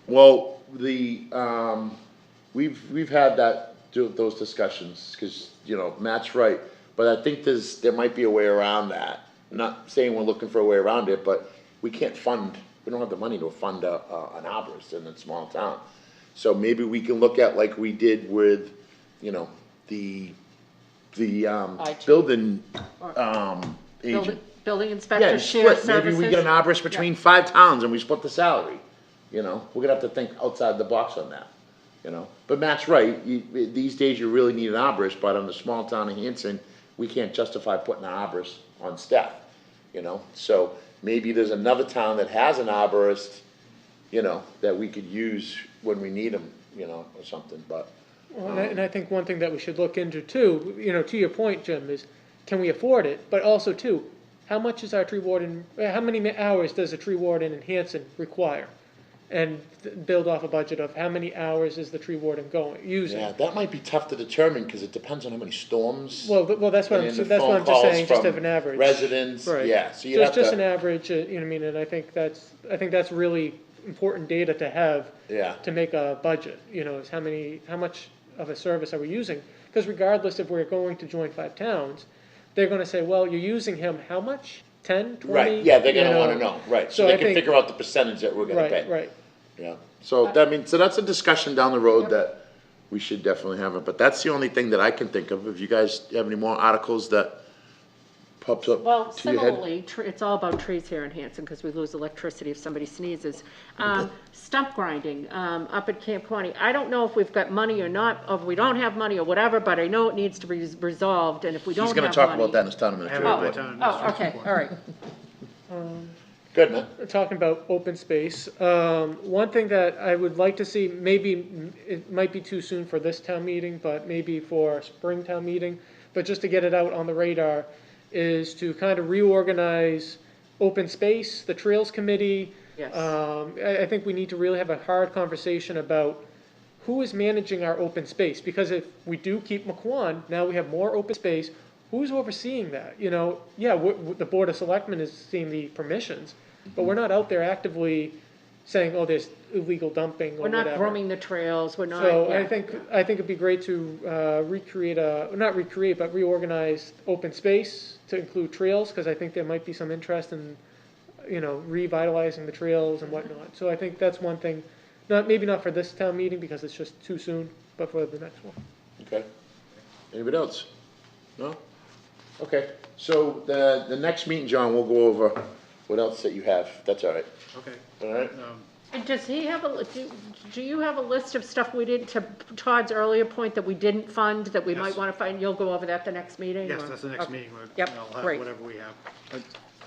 Well, we've had those discussions, cause, Matt's right, but I think there might be a way around that. I'm not saying we're looking for a way around it, but we don't have the money to fund an arborist in a small town. So maybe we can look at like we did with, the IT. building, agent. Building Yeah, inspector, and shared split. Maybe we get an services. arborist between 5 towns and we split the salary, we're gonna have to think outside the box on that, But Matt's right, these days you really need an arborist, but on the small town of Hanson, we can't justify putting an arborist on staff, So maybe there's another town that has an arborist, that we could use when we need them, or something, but. Well, and I think one thing that we should look into too, to your point, Jim, is can we afford it? But also too, how much is our tree warden, how many hours does a tree warden in Hanson require? And build off a budget of how many hours is the tree warden using? Yeah, that might be tough to determine, because it depends on how many storms. Well, that's what and I'm the that's what phone I'm just saying, calls just from of an average. Residents, Right. yeah, so you'd have Just an to, average, you know what I mean, and I think that's really important data to have. Yeah. To make a budget, is how much of a service are we using? Because regardless if we're going to join 5 towns, they're gonna say, well, you're using him how much? 10, 20? right, yeah, they're gonna wanna know, right, so So they I can think- figure out the percentage that we're gonna pay. Right. Yeah, so so that's a discussion down the road that we should definitely have it, but that's the only thing that I can think of. If you guys have any more articles that pops up Well, to your head? similarly, it's all about trees here in Hanson, because we lose electricity if somebody sneezes. Stump grinding, up at Camp Quaney, I don't know if we've got money or not, or if we don't have money or whatever, but I know it needs to be resolved, and if we don't He's have money. gonna talk about that in his town I have administrator it on my report. town Oh, administration okay, report. all right. Good, man. talking about open space, one thing that I would like to see, maybe it might be too soon for this town meeting, but maybe for spring town meeting, but just to get it out on the radar, is to kind of reorganize open space, the Trails Committee. Yes. I think we need to really have a hard conversation about who is managing our open space, because if we do keep McQuon, now we have more open space, who's overseeing that? You know, yeah, the Board of Selectmen is seeing the permissions, but we're not out there actively saying, oh, there's illegal dumping or We're not whatever. grooming the trails, we're not, So yeah. I think it'd be great to not recreate, but reorganize open space to include trails, because I think there might be some interest in, you know, revitalizing the trails and whatnot. So I think that's one thing, maybe not for this town meeting because it's just too soon, but for the next one. Okay. Anybody else? No? Okay, so the next meeting, John, we'll go over what else that you have. That's all right. Okay. All right? And does he have do you have a list of stuff we didn't, to Todd's earlier point, that we didn't fund, that we might Yes. want to find, you'll go over that the next meeting? Yes, or- that's the next okay. meeting. Yep, I'll have great. whatever we have.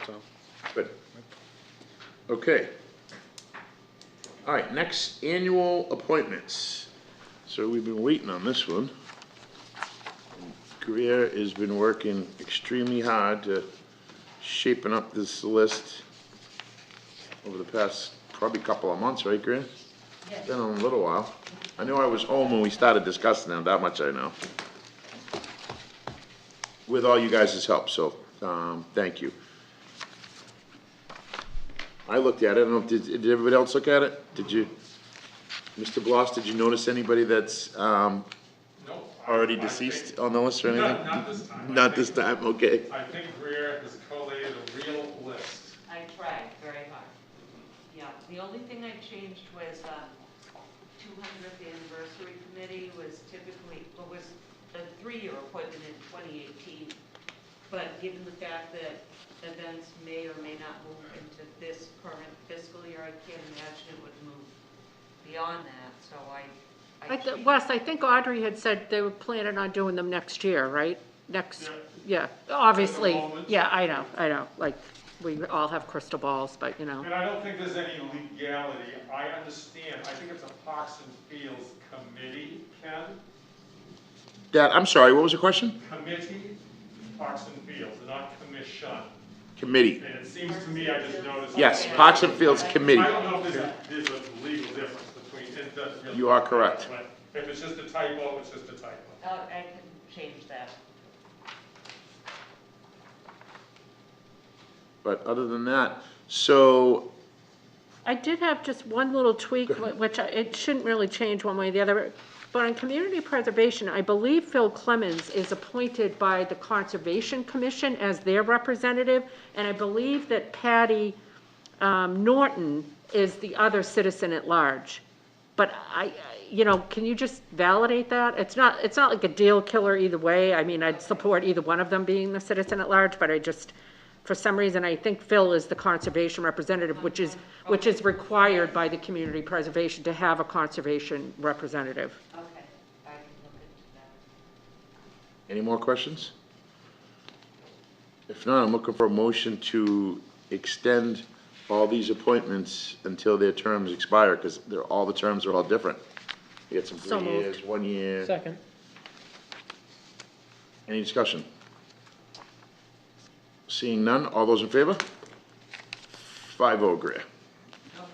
So, Good. Okay. All right, next, annual appointments. So we've been waiting on this one. Greer has been working extremely hard to shaping up this list over the past probably couple of months, right, Greer? It's been a little while. I knew I was home when we started discussing them, that much I know. With all you guys' help, so, thank you. I looked at it, I don't know, did everybody else look at it? Did you, Mr. Bloss, did you notice anybody that's, No. already I think- deceased on the list or anything? Not this time. Not this time, okay. I think Greer has collated a real list. I tried very hard. Yeah, the only thing I changed was, 200th anniversary committee was typically, was a 3-year appointment in 2018. But given the fact that events may or may not move into this current fiscal year, I can't imagine it would move beyond that, so I changed. Wes, I think Audrey had said they were planning on doing them next year, right? Yeah, obviously, moment. yeah, I know, like, we all have crystal balls, but, you know. And I don't think there's any legality. I understand. I think it's a Parks and Fields committee, Ken. Dad, I'm sorry, what was the question? Committee, Parks and Fields, not commission. Committee. And it seems to me, I just noticed. Yes, Parks and Fields Committee. I don't know if there's a legal difference between, it doesn't really. You are correct. But if it's just a typo, it's just a typo. I can change that. But other than that, so, I did have just one little tweak, which it shouldn't really change one way or the other. But on community preservation, I believe Phil Clemens is appointed by the Conservation Commission as their representative. And I believe that Patty Norton is the other citizen at large. But you know, can you just validate that? It's not like a deal killer either way. I mean, I'd support either one of them being the citizen at large, but I just, for some reason, I think Phil is the conservation representative, which is required by the community preservation to have a conservation representative. Okay, I can look into that. any more questions? If not, I'm looking for a motion to extend all these appointments until their terms expire, because all the terms are all different. You get some So 3 moved. years, 1 year. Second. Any discussion? Seeing none, all those in favor? 5-0, Greer. Okay.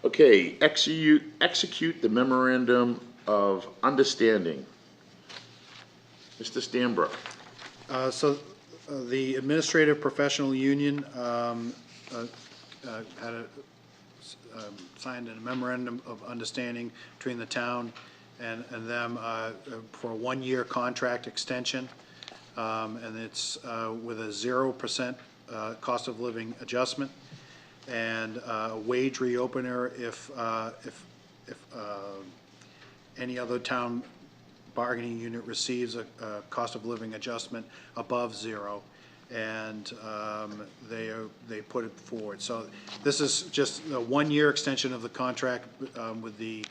Okay, execute the memorandum of understanding. Mr. Stanbrook. So the Administrative Professional Union signed a memorandum of understanding between the town and them for a 1-year contract extension. And it's with a 0% cost of living adjustment and a wage reopener if any other town bargaining unit receives a cost of living adjustment above 0, and they put it forward. So this is just a 1-year extension of the contract with the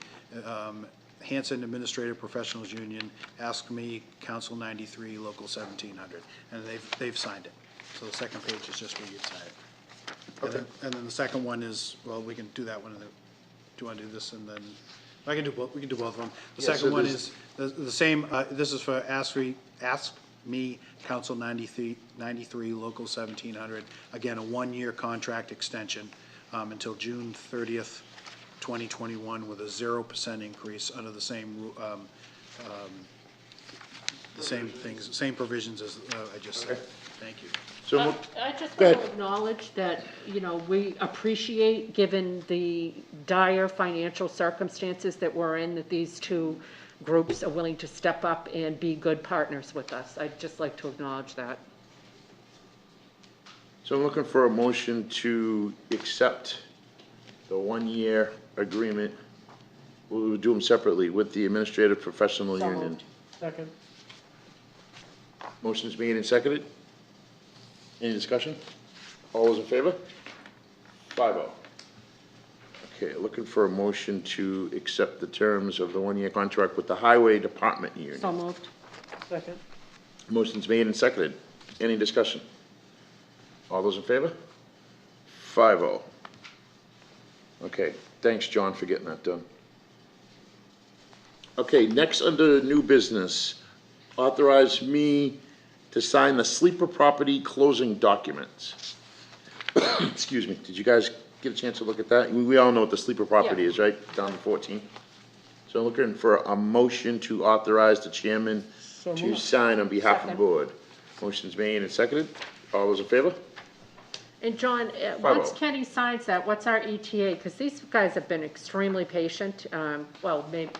Hanson Administrative Professionals Union, Ask Me, Council 93, Local 1700, and they've signed it. So the second page is just where you'd sign it. And then the second one is, well, we can do that one, do you want to do this and then, I can do both, we can do both of them. The Yeah, so second one this- is the same, this is for Ask Me Council 93, Local 1700. Again, a one-year contract extension until June 30th, 2021, with a 0% increase under the same things, same provisions as I just said. Thank you. So, I just Go want ahead. to acknowledge that, we appreciate, given the dire financial circumstances that we're in, that these two groups are willing to step up and be good partners with us. I'd just like to acknowledge that. so I'm looking for a motion to accept the one-year agreement. We'll do them separately with the Administrative Professional So Union. moved. Second. Motion's made and seconded. Any discussion? All those in favor? 5-0. Okay, looking for a motion to accept the terms of the one-year contract with the Highway Department Union. So moved. Second. Motion's made and seconded. Any discussion? All those in favor? 5-0. Okay, thanks, John, for getting that done. Okay, next under new business, authorize me to sign the sleeper property closing documents. Excuse me, did you guys get a chance to look at that? We all know what the sleeper property Yeah. is, right, down to 14? So I'm looking for a motion to authorize the chairman So to moved. sign on behalf of the Second. board. Motion's made and seconded. All those in favor? And John, once Kenny signs that, what's our ETA? Because these guys have been extremely patient. Well, maybe,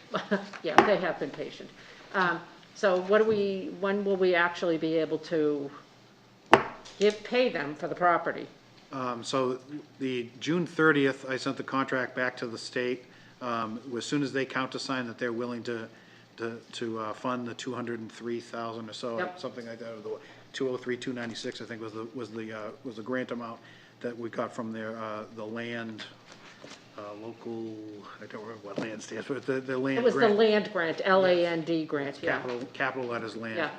yeah, they have been patient. So when will we actually be able to pay them for the property? So the June 30th, I sent the contract back to the state. As soon as they countersign that they're willing to fund the 203,000 or so, Yep. something like that, or the 203,296, I think was the grant amount that we got from the land, local, I don't remember what land stands for, the land. It was the grant. land grant, LAND grant, yeah. Capital letters land. Yeah.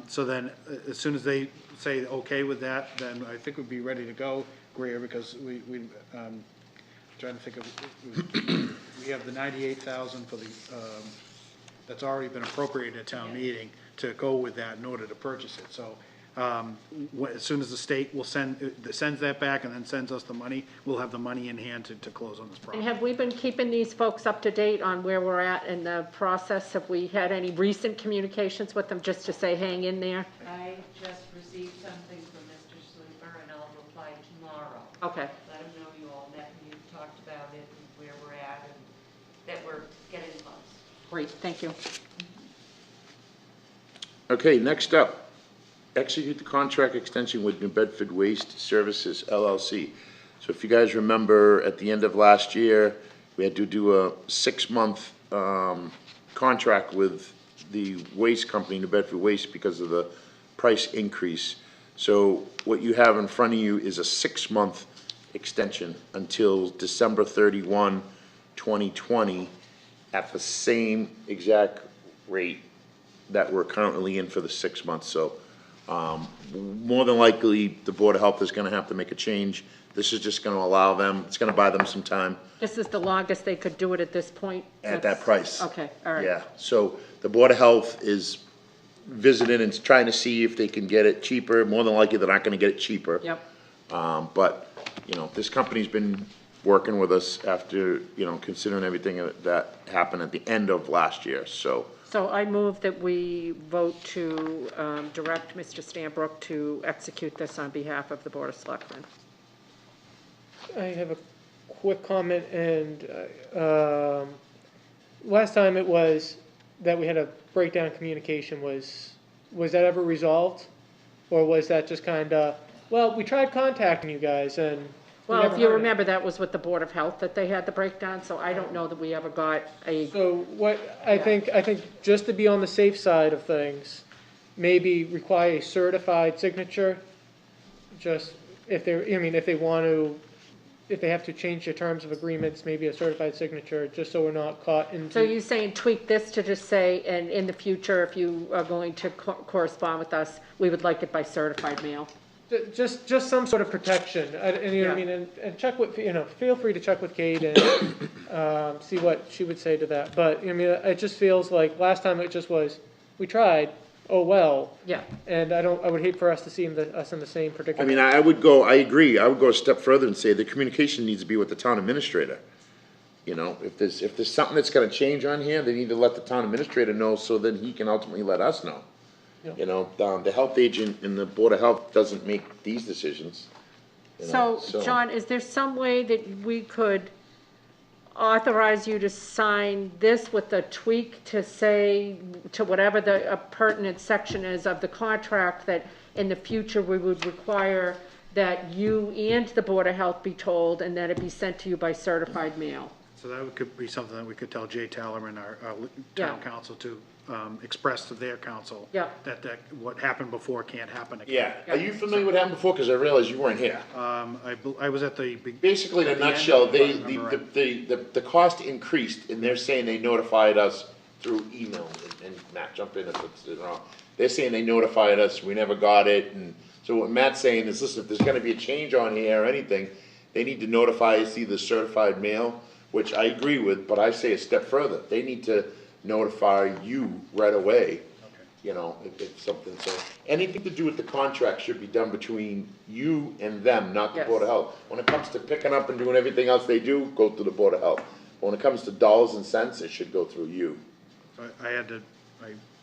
So then, as soon as they say okay with that, then I think we'd be ready to go, Greer, because trying to think of, we have the 98,000 for the, that's already been appropriated at town meeting to go with that in order to purchase it. So, as soon as the state sends that back and then sends us the money, we'll have the money in hand to close on this And project. have we been keeping these folks up to date on where we're at in the process? Have we had any recent communications with them just to say, hang in there? I just received something from Mr. Sleeper, and I'll reply tomorrow. Okay, Let him know you all met and you've talked about it and where we're at and that we're getting close. great, thank you. Okay, next up, execute the contract extension with New Bedford Waste Services LLC. So if you guys remember, at the end of last year, we had to do a 6-month contract with the waste company, New Bedford Waste, because of the price increase. So what you have in front of you is a 6-month extension until December 31, 2020, at the same exact rate that we're currently in for the 6 months. So more than likely, the Board of Health is gonna have to make a change. This is just gonna allow them, it's gonna buy them some time This is the longest they could do it at this point? at that price. Okay, all right. Yeah, so the Board of Health is visiting and trying to see if they can get it cheaper. More than likely, they're not gonna get it cheaper. Yep, But, this company's been working with us after, considering everything that happened at the end of last year, so. so I move that we vote to direct Mr. Stanbrook to execute this on behalf of the Board of Selectmen. I have a quick comment, and last time it was that we had a breakdown in communication, was that ever resolved? Or was that just kinda, well, we tried contacting you guys and we Well, never if you heard it. remember, that was with the Board of Health that they had the breakdown, so I don't know that we ever got a, So what, I think just to be on the safe side of things, maybe require a certified signature. Just if they have to change their terms of agreements, maybe a certified signature, just so we're not caught into. so you saying tweak this to just say, and in the future, if you are going to correspond with us, we would like it by certified mail? just some sort of protection, and you know what I Yeah. mean, and check with, feel free to check with Kate and, see what she would say to that, but, I mean, it just feels like, last time it just was, we tried, oh well, Yeah, and I would hate for us to see us in the same I predicament. mean, I agree, I would go a step further and say the communication needs to be with the town administrator. You know, if there's something that's gonna change on here, they need to let the town administrator know, so then he can ultimately let us know. Yeah. You know, the health agent and the Board of Health doesn't make these decisions. You know, so, John, is there some way that we could authorize you to sign this with a tweak to say, to whatever the pertinent section is of the contract, that in the future we would require that you and the Board of Health be told, and that it be sent to you by certified mail? So that could be something that we could tell Jay Tallerman, our Yeah. town council, to express to their council. Yeah. That what happened before can't happen Yeah, again. are you familiar with what happened before, cause I realized you weren't here. I was at the. Basically, in a at the end, nutshell, if I remember the cost increased, and they're saying they notified us through email, and Matt, jump in if it's wrong. They're saying they notified us, we never got it, and so what Matt's saying is, listen, if there's gonna be a change on here or anything, they need to notify us either certified mail, which I agree with, but I say a step further, they need to notify you right away. You know, if it's something, so, anything to do with the contract should be done between you and them, not the Yes. Board of Health. When it comes to picking up and doing everything else they do, go through the Board of Health. When it comes to dollars and cents, it should go through you. I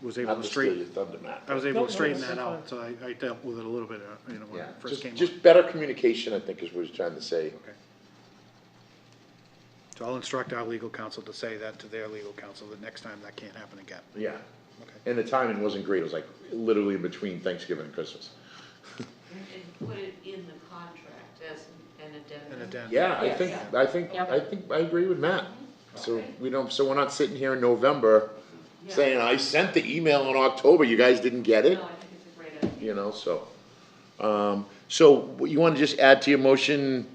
was able Not to to steal your straighten, thunder, Matt. I was able No, to straighten that's that fine. out, so I dealt with it a little bit, when Yeah, it first came up. just better communication, I think, is what he's trying to say. Okay. So I'll instruct our legal counsel to say that to their legal counsel, that next time that can't happen again. Yeah. Okay. And the timing wasn't great, it was like literally in between Thanksgiving and Christmas. And put it in the contract as an addendum. And addendum. Yeah, I agree with Matt. So so we're not sitting here in November saying, I sent the email in October, you guys didn't get it, No, I think it's a great idea. you know, so. So you wanna just add to your motion,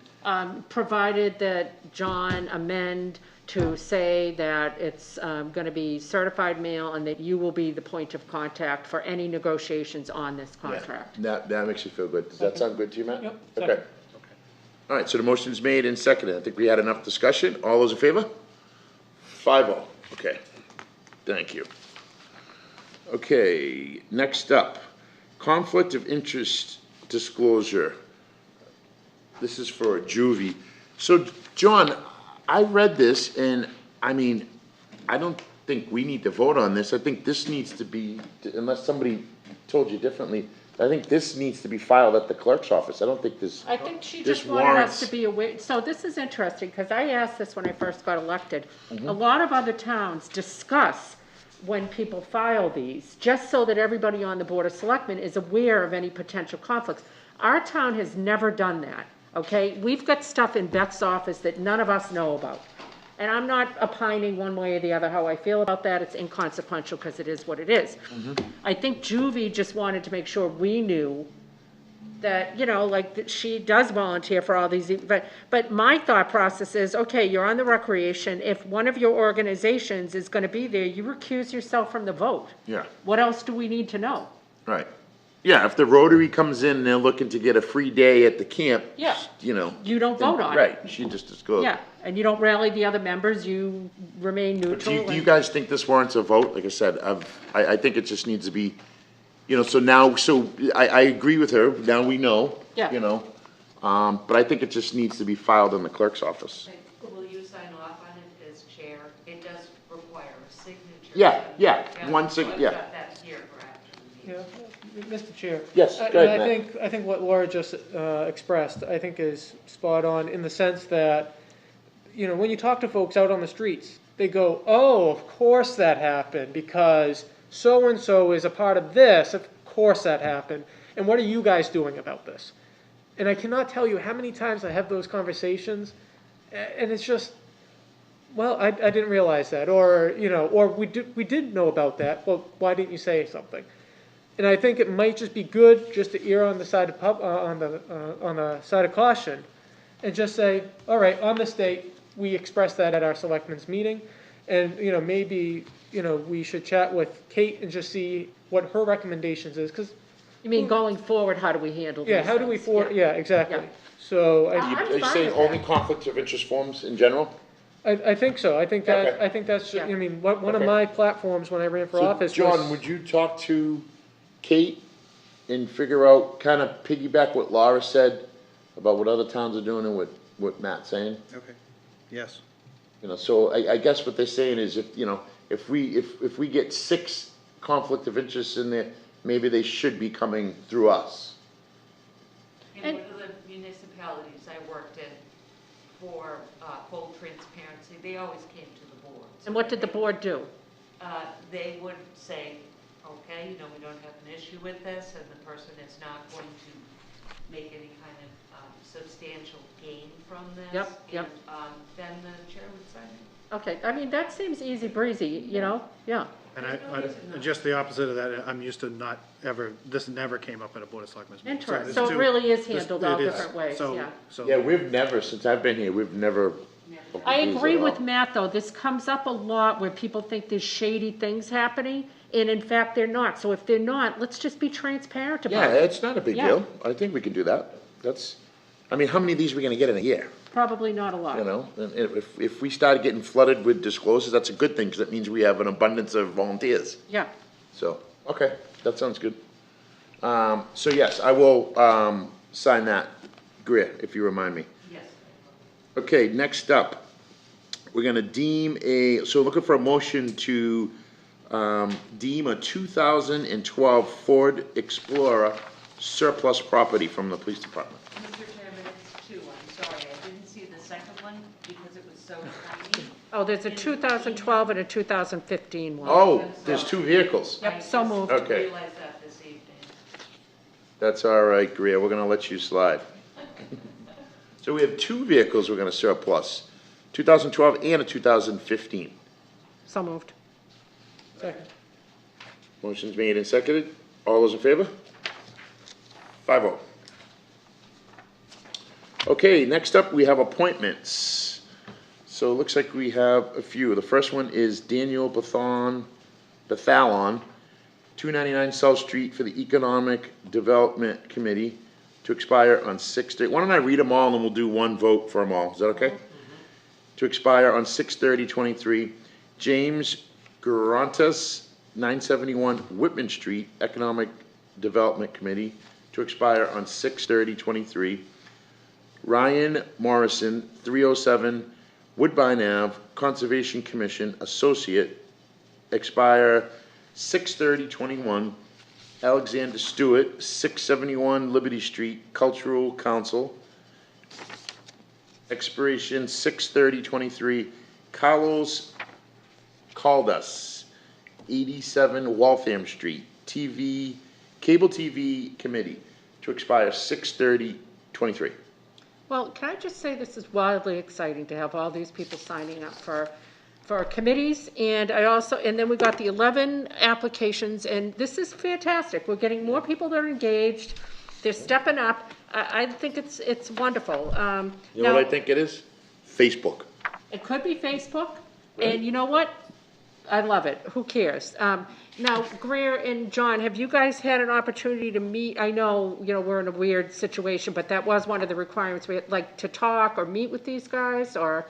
Provided that John amend to say that it's gonna be certified mail, and that you will be the point of contact for any negotiations on this contract. that makes you feel good. Does that sound good to you, Matt? Yep, Okay. second. All right, so the motion's made and seconded. I think we had enough discussion. All those in favor? 5-0. Okay. Thank you. Okay, next up, conflict of interest disclosure. This is for Juvie. So, John, I read this, and, I mean, I don't think we need to vote on this. I think this needs to be, unless somebody told you differently, I think this needs to be filed at the clerk's office. I don't think this. I think she This just wanted us warrants- to be aware, so this is interesting, because I asked this when I first got elected. Mm-hmm. A lot of other towns discuss when people file these, just so that everybody on the Board of Selectmen is aware of any potential conflicts. Our town has never done that, okay? We've got stuff in Beth's office that none of us know about. And I'm not opining one way or the other how I feel about that, it's inconsequential, because it is what it is. I think Juvie just wanted to make sure we knew that, like, that she does volunteer for all these, but my thought process is, okay, you're on the recreation, if one of your organizations is gonna be there, you recuse yourself from the vote. Yeah. What else do we need to know? Right. Yeah, if the Rotary comes in and they're looking to get a free day at the camp, Yeah. you know. You don't vote on it. Right, she just goes. Yeah, and you don't rally the other members, you remain But neutral. do you and- guys think this warrants a vote? Like I said, I think it just needs to be, so now, I agree with her, now we know. Yeah. But I think it just needs to be filed in the clerk's office. Will you sign off on it as chair? It does require a signature. Yeah, one So sig- I've yeah. got that here for after the meeting. Yeah, Mr. Chair. Yes, I- go ahead, and Matt. I think what Laura just expressed, I think is spot on, in the sense that, when you talk to folks out on the streets, they go, oh, of course that happened, because so-and-so is a part of this, of course that happened, and what are you guys doing about this? And I cannot tell you how many times I have those conversations, and it's just, well, I didn't realize that, or, or we did know about that, well, why didn't you say something? And I think it might just be good just to err on the side of on the side of caution, and just say, all right, on this date, we expressed that at our selectmen's meeting, and maybe we should chat with Kate and just see what her recommendations is, because You mean going forward, how do we handle these Yeah, how do we things? yeah, exactly. Yeah. So I'm Are you fine saying with only that. conflicts of interest forms in general? I think so. Okay. I think that's, Yeah. I mean, one of Okay. my platforms when I ran for So, office John, was, would you talk to Kate and figure out, kind of piggyback what Laura said about what other towns are doing and what Matt's saying? Okay, yes. You know, so I guess what they're saying is if, you know, if we get 6 conflict of interest in there, maybe they should be coming through us. In one of the municipalities I worked in for full transparency, they always came to the board. And what did the board do? They would say, okay, you know, we don't have an issue with this, and the person is not going to make any kind of substantial gain from this. Yep. And then the chair would sign it. Okay, I mean, that seems easy breezy, you know, yeah. And just the opposite of that, I'm used to not ever, this never came up at a Board of Selectmen's meeting. Interesting, it's so it too- really is this- handled all it is. different ways, So- yeah. So, Yeah, we've never, since I've been here, we've never. I looked at these agree at with all. Matt, though, this comes up a lot where people think there's shady things happening, and in fact, they're not. So if they're not, let's just be transparent Yeah, about it. it's not a big Yeah. deal. I think we can do that. I mean, how many of these are we gonna get in a year? Probably not a You lot. know, and if we start getting flooded with disclosures, that's a good thing, because that means we have an abundance of volunteers. Yeah, So, okay, that sounds good. So yes, I will, sign that, Greer, if you remind me. Yes. Okay, next up, we're gonna so looking for a motion to, deem a 2012 Ford Explorer surplus property from the police department. Mr. Chairman, it's 2, I'm sorry, I didn't see the second one because it was so tiny. oh, there's a 2012 and a 2015 one. Oh, there's 2 vehicles. Yep, so moved. I just Okay. realized that this evening. That's all right, Greer, we're gonna let you slide. So we have 2 vehicles we're gonna surplus, 2012 and a 2015. So moved. second. Motion's made and seconded. All those in favor? 5-0. Okay, next up, we have appointments. So it looks like we have a few. The first one is Daniel Bethalon, 299 South Street for the Economic Development Committee to expire on 6/30. Why don't I read them all and we'll do one vote for them all? Is that okay? To expire on 6/30/23. James Garantas, 971 Whitman Street, Economic Development Committee, to expire on 6/30/23. Ryan Morrison, 307 Woodbine Ave, Conservation Commission, Associate, expire 6/30/21. Alexander Stewart, 671 Liberty Street, Cultural Council, expiration 6/30/23. Carlos Caldas, 87 Waltham Street, Cable TV Committee, to expire 6/30/23. Well, can I just say this is wildly exciting to have all these people signing up for committees, and and then we got the 11 applications, and this is fantastic. We're getting more people that are engaged, they're stepping up. I think it's wonderful. You know what I think it is? Facebook. It could be Facebook, and you know what? I love it. Who cares? Now, Greer and John, have you guys had an opportunity to meet? I know, we're in a weird situation, but that was one of the requirements. We had, like, to talk or meet with these guys, or?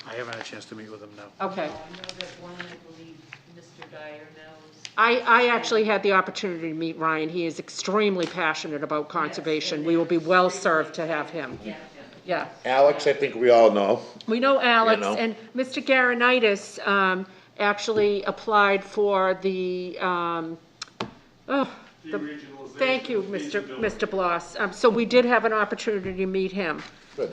I haven't had a chance to meet with them, no. Okay. I know that one, I believe, Mr. Dyer knows. I actually had the opportunity to meet Ryan. He is extremely passionate about conservation. We will be well served to have him. Yeah. Alex, I think we all know. We know Alex, know. and Mr. Garanitis actually applied for the, Deregionalization, thank you, feasibility. Mr. Bloss. So we did have an opportunity to meet him. Good.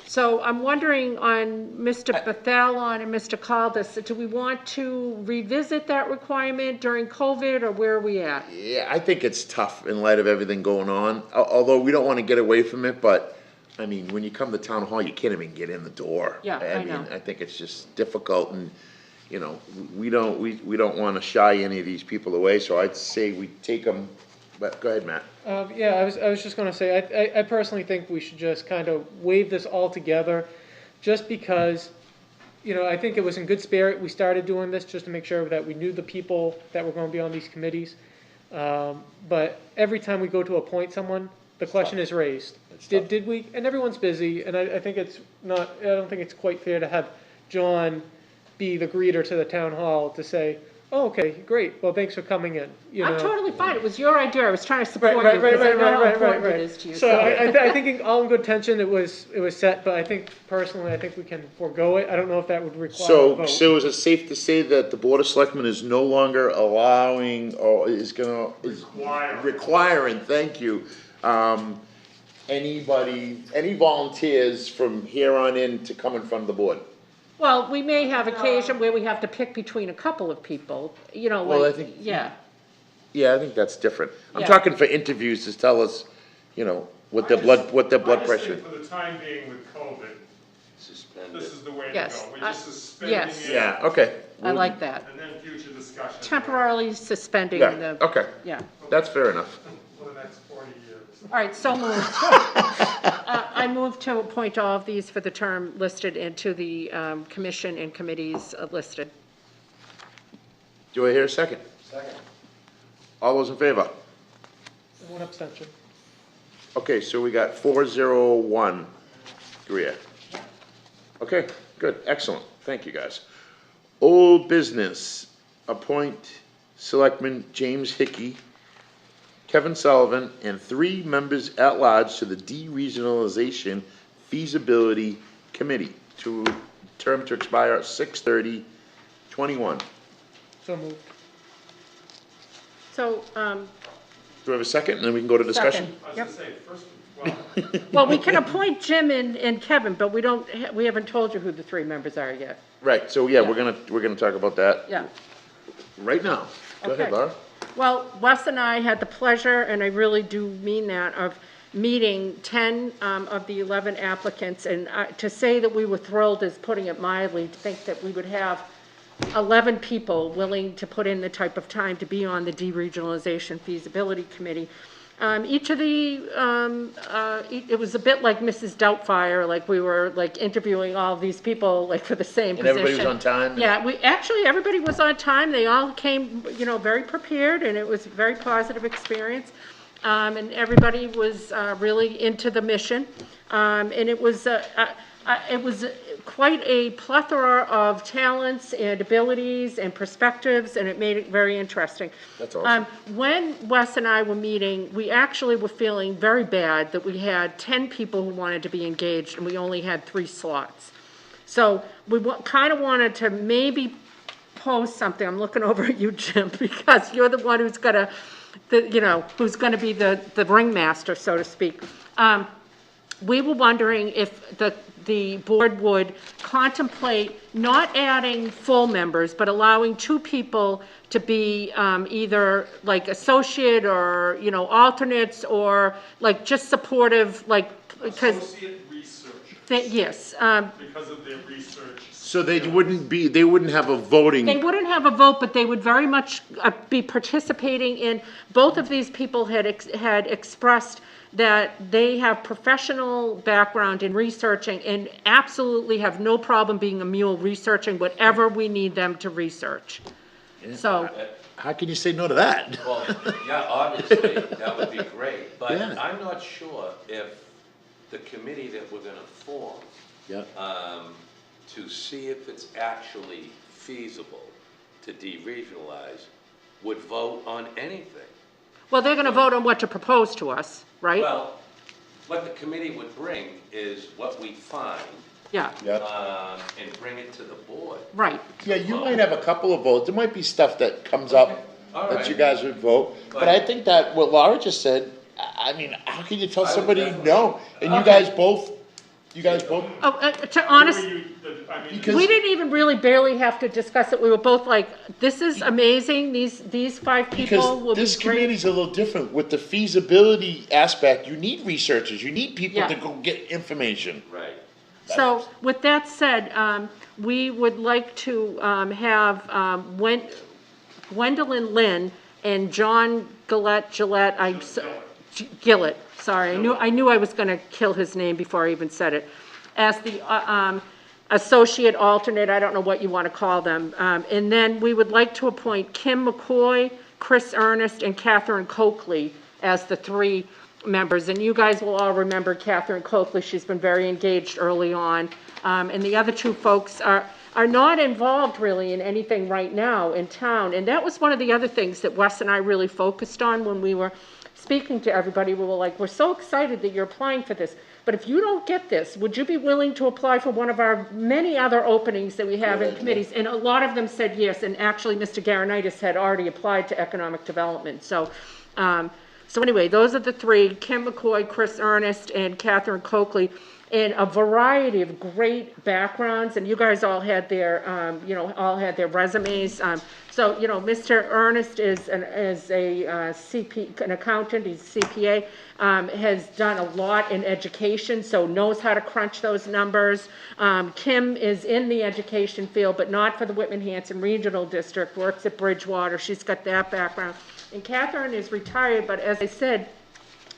So I'm wondering on Mr. Bethalon and Mr. Caldas, do we want to revisit that requirement during COVID, or where are we at? Yeah, I think it's tough in light of everything going on, although we don't want to get away from it, but, I mean, when you come to town hall, you can't even get in the door. Yeah, I know. mean, I think it's just difficult, and, we don't want to shy any of these people away, so I'd say we take them, but, go ahead, Matt. Yeah, I was just gonna say, I personally think we should just kind of waive this altogether, just because, I think it was in good spirit, we started doing this just to make sure that we knew the people that were gonna be on these committees. But every time we go to appoint someone, the question is raised. Did we, and everyone's busy, and I think it's not, I don't think it's quite fair to have John be the greeter to the town hall to say, oh, okay, great, well, thanks for coming in, you know? I'm totally fine, it was your idea, I was trying to support you, Right, because I know how right, important right. it is to you. So I think in all in good tension, it was set, but I think personally, I think we can forego it. I don't know if that would require a vote. So is it safe to say that the Board of Selectmen is no longer allowing, or is requiring, thank you, any volunteers from here on in to come in front of the board? Well, we may have occasion where we have to pick between a couple of people, you know, Well, I like, think- yeah. Yeah, I think that's different. I'm Yeah. talking for interviews to tell us, you know, what their blood I just pressure. think for the time being with COVID, Suspend this it. is the way to Yes, go. We're just suspending yes. it, Yeah, okay. I like that. and then future discussion. Temporarily suspending Yeah, the, okay, yeah. that's fair enough. For the next 40 years. All right, so moved. I move to appoint all of these for the term listed and to the commission and committees listed. Do I hear a second? Second. All those in favor? One abstention. Okay, so we got 401, Greer. Okay, good, excellent, thank you, guys. Old business, appoint Selectman James Hickey, Kevin Sullivan, and 3 members at large to the Deregionalization Feasibility Committee to term to expire at 6/30/21. So moved. So, Do I have a second, and then we can go to discussion? I was Yep. gonna say, first, well, well, we can appoint Jim and Kevin, but we haven't told you who the 3 members are yet. Right, so yeah, we're gonna talk about that Yeah. right now. Go ahead, Okay. Laura. Well, Wes and I had the pleasure, and I really do mean that, of meeting 10 of the 11 applicants. And to say that we were thrilled is putting it mildly, to think that we would have 11 people willing to put in the type of time to be on the Deregionalization Feasibility Committee. Each of the, it was a bit like Mrs. Doubtfire, like we were like interviewing all of these people like for the same And position. everybody was on time? Yeah, everybody was on time. They all came, you know, very prepared, and it was a very positive experience. And everybody was really into the mission. And it was quite a plethora of talents and abilities and perspectives, and it made it very interesting. That's awesome. When Wes and I were meeting, we actually were feeling very bad that we had 10 people who wanted to be engaged, and we only had 3 slots. So we kind of wanted to maybe post something. I'm looking over at you, Jim, because you're the one who's gonna, who's gonna be the ringmaster, so to speak. We were wondering if the board would contemplate not adding full members, but allowing 2 people to be either like associate or, alternates, or like just supportive, like, because. associate researchers, Yes. because of their research. So they wouldn't have a voting. They wouldn't have a vote, but they would very much be participating in, both of these people had expressed that they have professional background in researching and absolutely have no problem being a mule researching whatever we need them to research. So, How can you say no to that? Well, yeah, obviously, that would be great, but Yeah. I'm not sure if the committee that we're gonna form, Yeah. to see if it's actually feasible to deregionalize, would vote on anything. well, they're gonna vote on what to propose to us, right? Well, what the committee would bring is what we find, Yeah, and bring it to the board. right. Yeah, you might have a couple of votes. There might be stuff that comes up All that right. you guys would vote. But I think that what Laura just said, I mean, how can you tell I would somebody definitely- no? And you Okay. guys both. Oh, to honest, Because- we didn't even really barely have to discuss it. We were both like, this is amazing. These 5 people will Because be this great. committee's a little different. With the feasibility aspect, you need researchers, you need people Yeah. to go get information. Right. So with that said, we would like to have Gwendolyn Lynn and John Gillett, sorry, I knew I was gonna kill his name before I even said it, as the associate alternate, I don't know what you wanna call them. And then we would like to appoint Kim McCoy, Chris Ernest, and Catherine Coakley as the 3 members. And you guys will all remember Catherine Coakley. She's been very engaged early on. And the other 2 folks are not involved really in anything right now in town. And that was one of the other things that Wes and I really focused on when we were speaking to everybody. We were like, we're so excited that you're applying for this. But if you don't get this, would you be willing to apply for one of our many other openings that we have in committees? And a lot of them said yes. And actually, Mr. Garanitis had already applied to economic development. So anyway, those are the 3, Kim McCoy, Chris Ernest, and Catherine Coakley, in a variety of great backgrounds, and you guys all had their, all had their resumes. So, Mr. Ernest is an accountant, he's a CPA, has done a lot in education, so knows how to crunch those numbers. Kim is in the education field, but not for the Whitman-Hanson Regional District, works at Bridgewater, she's got that background. And Catherine is retired, but as I said,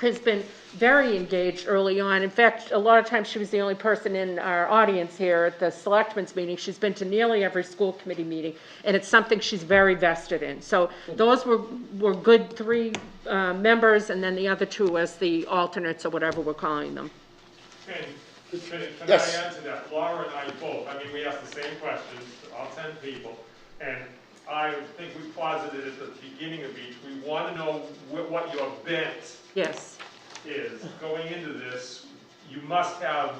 has been very engaged early on. In fact, a lot of times she was the only person in our audience here at the Selectmen's meeting. She's been to nearly every school committee meeting, and it's something she's very vested in. So those were good 3 members, and then the other 2 as the alternates or whatever we're calling them. Can Yes. I add to that? Laura and I both, we asked the same questions, all 10 people, and I think we posited at the beginning of each, we want to know what your bent Yes. is. Going into this, you must have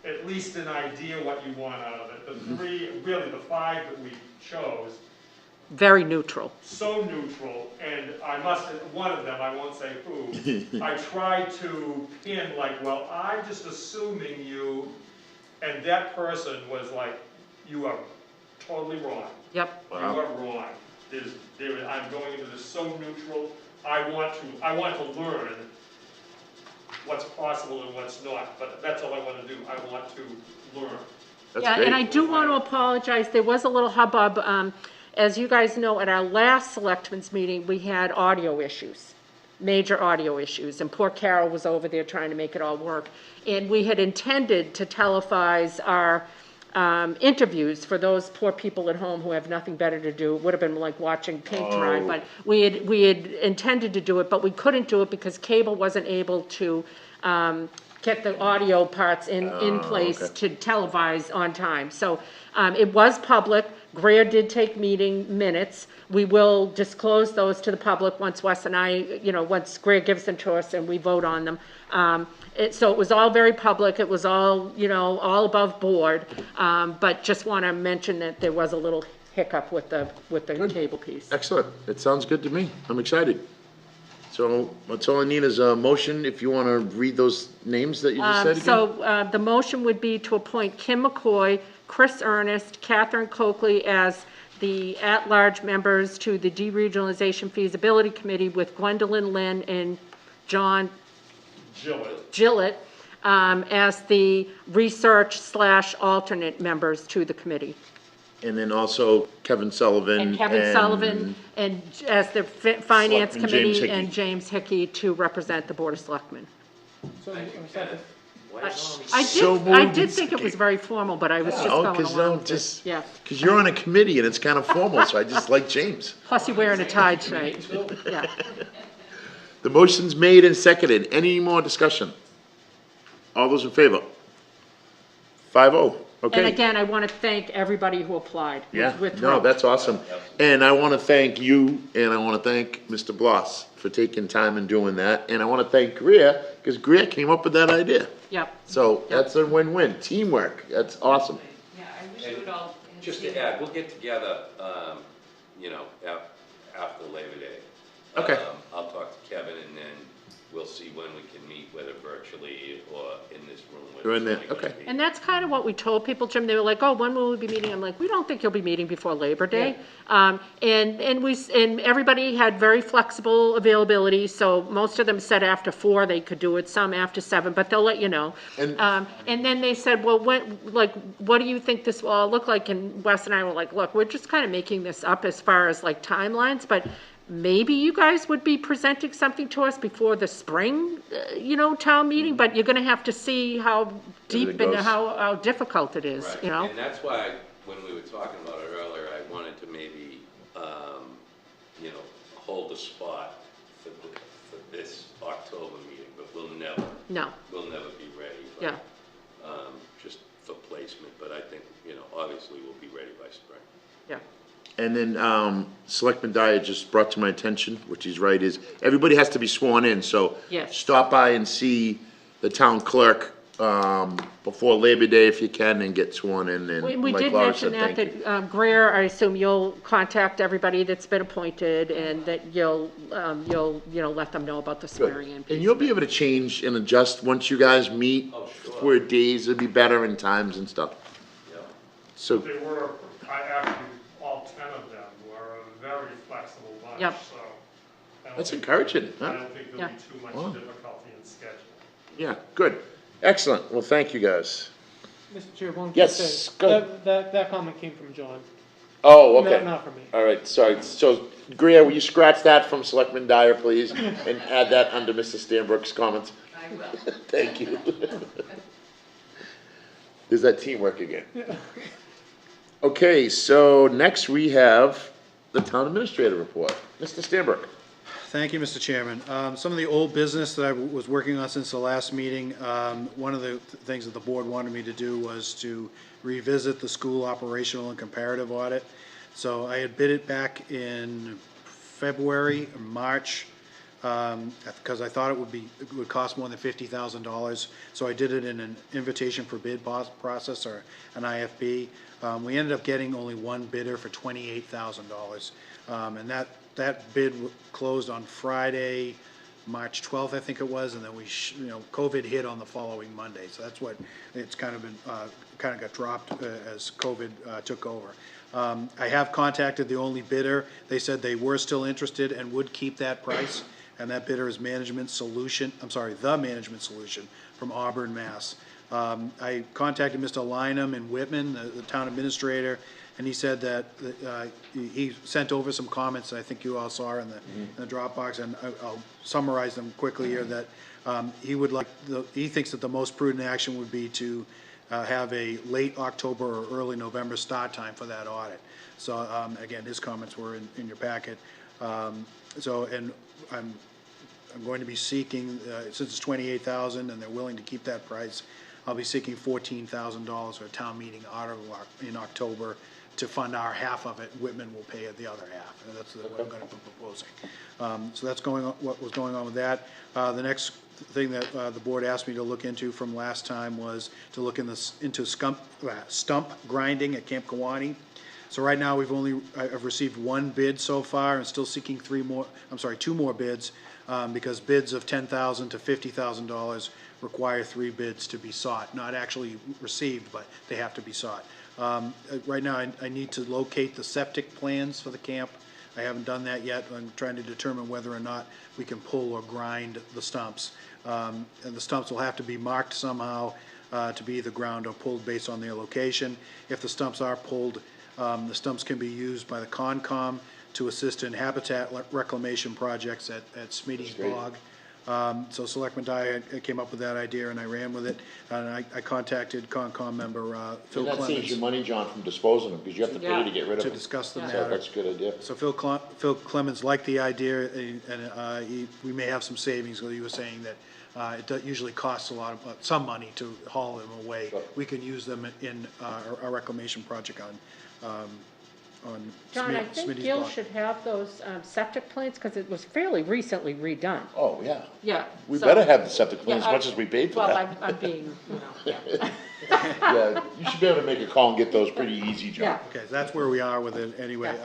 at least an idea what you want out of it. The 3, really the 5 that we chose, Very neutral. so neutral, and one of them, I won't say who, I tried to pin well, I'm just assuming you, and that person was like, you are totally wrong. Yep. You are wrong. I'm going into this so neutral, I want to learn what's possible and what's not, but that's all I want to do, I want to learn. Yeah, and I do want to apologize, there was a little hubbub. As you guys know, at our last Selectmen's meeting, we had audio issues, major audio issues, and poor Carol was over there trying to make it all work. And we had intended to televise our interviews for those poor people at home who have nothing better to do. It would have been like watching paint dry, but we had intended to do it, but we couldn't do it because cable wasn't able to get the audio parts in place to televise on time. So it was public. Greer did take meeting minutes. We will disclose those to the public once Wes and I, once Greer gives them to us and we vote on them. So it was all very public, it was all, all above board, but just want to mention that there was a little hiccup with the cable piece. Excellent. It sounds good to me. I'm excited. So that's all I need is a motion, if you want to read those names that you just said again. So the motion would be to appoint Kim McCoy, Chris Ernest, Catherine Coakley as the at-large members to the Deregionalization Feasibility Committee with Gwendolyn Lynn and John Gillett as the research/alternate members to the committee. And then also Kevin Sullivan. And Kevin Sullivan and as the Finance Selectman James Committee Hickey. and James Hickey to represent the Board of Selectmen. I did think it was very formal, but I was just going along with it. Yeah. Because you're on a committee and it's kind of formal, so I just like James. Plus you're wearing a tie tonight. Yeah. The motion's made and seconded. Any more discussion? All those in favor? 5-0, okay. And again, I want to thank everybody who applied. Yeah, We're no, thrilled. that's awesome. And I want to thank you, and I want to thank Mr. Bloss for taking time and doing that. And I want to thank Greer, because Greer came up with that idea. Yep. So that's a win-win, teamwork, that's awesome. Yeah, I wish you would all. Just to add, we'll get together, after Labor Day. Okay. I'll talk to Kevin and then we'll see when we can meet, whether virtually or in this room. Or in there, okay. And that's kind of what we told people, Jim. They were like, oh, when will we be meeting? I'm like, we don't think you'll be meeting before Labor Day. And everybody had very flexible availability, so most of them said after 4 they could do it, some after 7, but they'll let you know. And then they said, well, what do you think this will all look like? And Wes and I were like, look, we're just kind of making this up as far as like timelines, but maybe you guys would be presenting something to us before the spring, town meeting, but you're gonna have to see how deep and how difficult it is, Right. And that's why, when we were talking about it earlier, I wanted to maybe, hold a spot for this October meeting, but we'll never be ready. But, Yeah. just for placement, but I think, obviously we'll be ready by spring. Yeah. And then, Selectman Dyer just brought to my attention, which he's right, is everybody has to be sworn in, so. Yes. Stop by and see the town clerk, before Labor Day if you can, and get sworn in, and We like did Laura mention said, that, thank you. that Greer, I assume you'll contact everybody that's been appointed and that you'll, let them know about the swearing in piece. And you'll be able to change and adjust once you guys meet, Oh, sure. where days would be better and times and stuff. Yeah. So, They were, actually, all 10 of them were a very flexible bunch, Yep. so. I don't That's think- encouraging, huh? I don't think there'll be Yeah. too much Wow. difficulty in scheduling. yeah, good. Excellent. Well, thank you, guys. Mr. Chair, one quick Yes, thing. go ahead. That comment came from John. Oh, okay. Not from me. All right, sorry. So, Greer, will you scratch that from Selectman Dyer, please, and add that under Mr. Stanbrook's comments? I will. Thank you. There's that teamwork again. Okay, so next we have the town administrator report. Mr. Stanbrook. Thank you, Mr. Chairman. Some of the old business that I was working on since the last meeting, one of the things that the board wanted me to do was to revisit the school operational and comparative audit. So I had bid it back in February or March, because I thought it would cost more than $50,000. So I did it in an invitation for bid process, or an IFB. We ended up getting only one bidder for $28,000. And that bid closed on Friday, March 12th, I think it was, and then COVID hit on the following Monday. So that's what, it's kind of been, kind of got dropped as COVID took over. I have contacted the only bidder. They said they were still interested and would keep that price. And that bidder is the Management Solution from Auburn, Mass. I contacted Mr. Lynham in Whitman, the town administrator, and he said that he sent over some comments that I think you all saw in the Dropbox, and I'll summarize them quickly here, that he thinks that the most prudent action would be to have a late October or early November start time for that audit. So, again, his comments were in your packet. And I'm going to be seeking, since it's $28,000 and they're willing to keep that price, I'll be seeking $14,000 for a town meeting article in October to fund our half of it. Whitman will pay the other half, and that's what I'm gonna be proposing. So that's what was going on with that. The next thing that the board asked me to look into from last time was to look into stump grinding at Camp Kawani. So right now, I've received one bid so far, and still seeking two more bids, because bids of $10,000 to $50,000 require 3 bids to be sought, not actually received, but they have to be sought. Right now, I need to locate the septic plans for the camp. I haven't done that yet. I'm trying to determine whether or not we can pull or grind the stumps. And the stumps will have to be marked somehow to be either ground or pulled based on their location. If the stumps are pulled, the stumps can be used by the Concom to assist in habitat reclamation projects at Smitty's Bog. So Selectman Dyer came up with that idea, and I ran with it. And I contacted Concom member Phil And that saves you Clemens money, John, from disposing them, because you have to pay to get rid of to them. discuss the Yeah. So matter. that's a good idea. So Phil Clemens liked the idea, and we may have some savings. He was saying that it usually costs some money to haul them away. Sure. We can use them in our reclamation project on John, I Smitty's think Gil Bog. should have those septic plans, because it was fairly recently redone. Oh, yeah. Yeah. We so- better have the septic plan as Yeah, much as we paid for Well, that. I'm being, yeah. Yeah, you should be able to make a call and get those pretty easy, John. Yeah. Okay, so that's where we are with it anyway.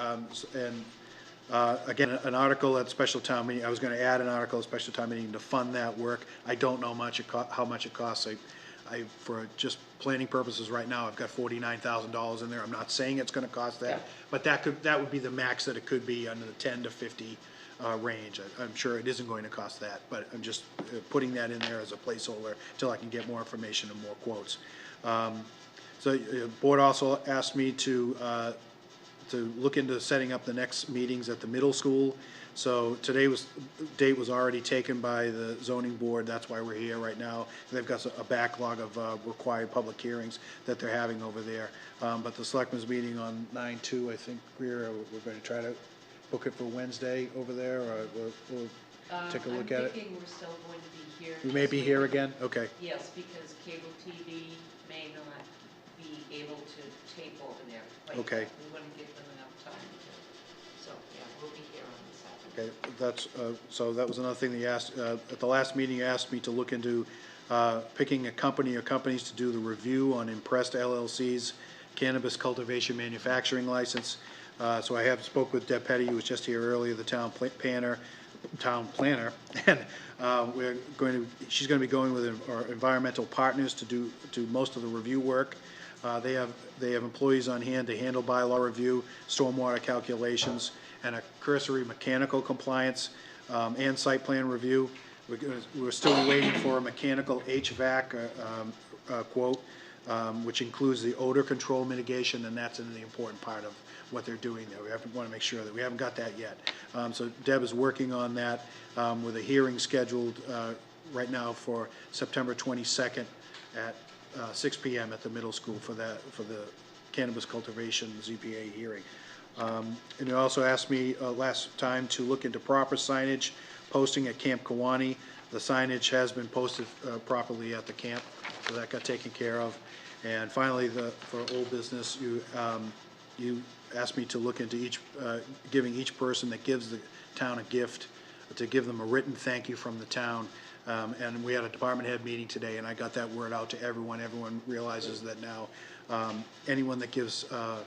Again, an article at special town meeting, I was gonna add an article at special town meeting to fund that work. I don't know how much it costs. For just planning purposes right now, I've got $49,000 in there. I'm not saying it's gonna cost that, Yeah. but that would be the max that it could be under the 10 to 50 range. I'm sure it isn't going to cost that, but I'm just putting that in there as a placeholder till I can get more information and more quotes. So the board also asked me to look into setting up the next meetings at the middle school. So date was already taken by the zoning board. That's why we're here right now. They've got a backlog of required public hearings that they're having over there. But the selectmen's meeting on 9/2, I think we're going to try to book it for Wednesday over there, or we'll take a look at I'm it? thinking we're still going to be here. We may be here again? Okay. Yes, because cable TV may not be able to tape over there. quite Okay. yet. We want to give them enough time to, so, yeah, we'll be here on the 7th. Okay, that's, so that was another thing that you asked, at the last meeting, you asked me to look into picking a company or companies to do the review on Impressed LLC's cannabis cultivation manufacturing license. So I have spoke with Deb Petty, who was just here earlier, the town planner, and she's going to be going with our environmental partners to do most of the review work. They have employees on hand to handle bylaw review, stormwater calculations, and a cursory mechanical compliance and site plan review. We're still waiting for a mechanical HVAC quote, which includes the odor control mitigation, and that's the important part of what they're doing there. We want to make sure that we haven't got that yet. So Deb is working on that with a hearing scheduled right now for September 22nd at 6 p.m. at the middle school for the cannabis cultivation ZPA hearing. And you also asked me last time to look into proper signage posting at Camp Kiwanee. The signage has been posted properly at the camp, so that got taken care of. And finally, for old business, you asked me to look into giving each person that gives the town a gift, to give them a written thank you from the town. And we had a department head meeting today, and I got that word out to everyone. Everyone realizes that now anyone that gives a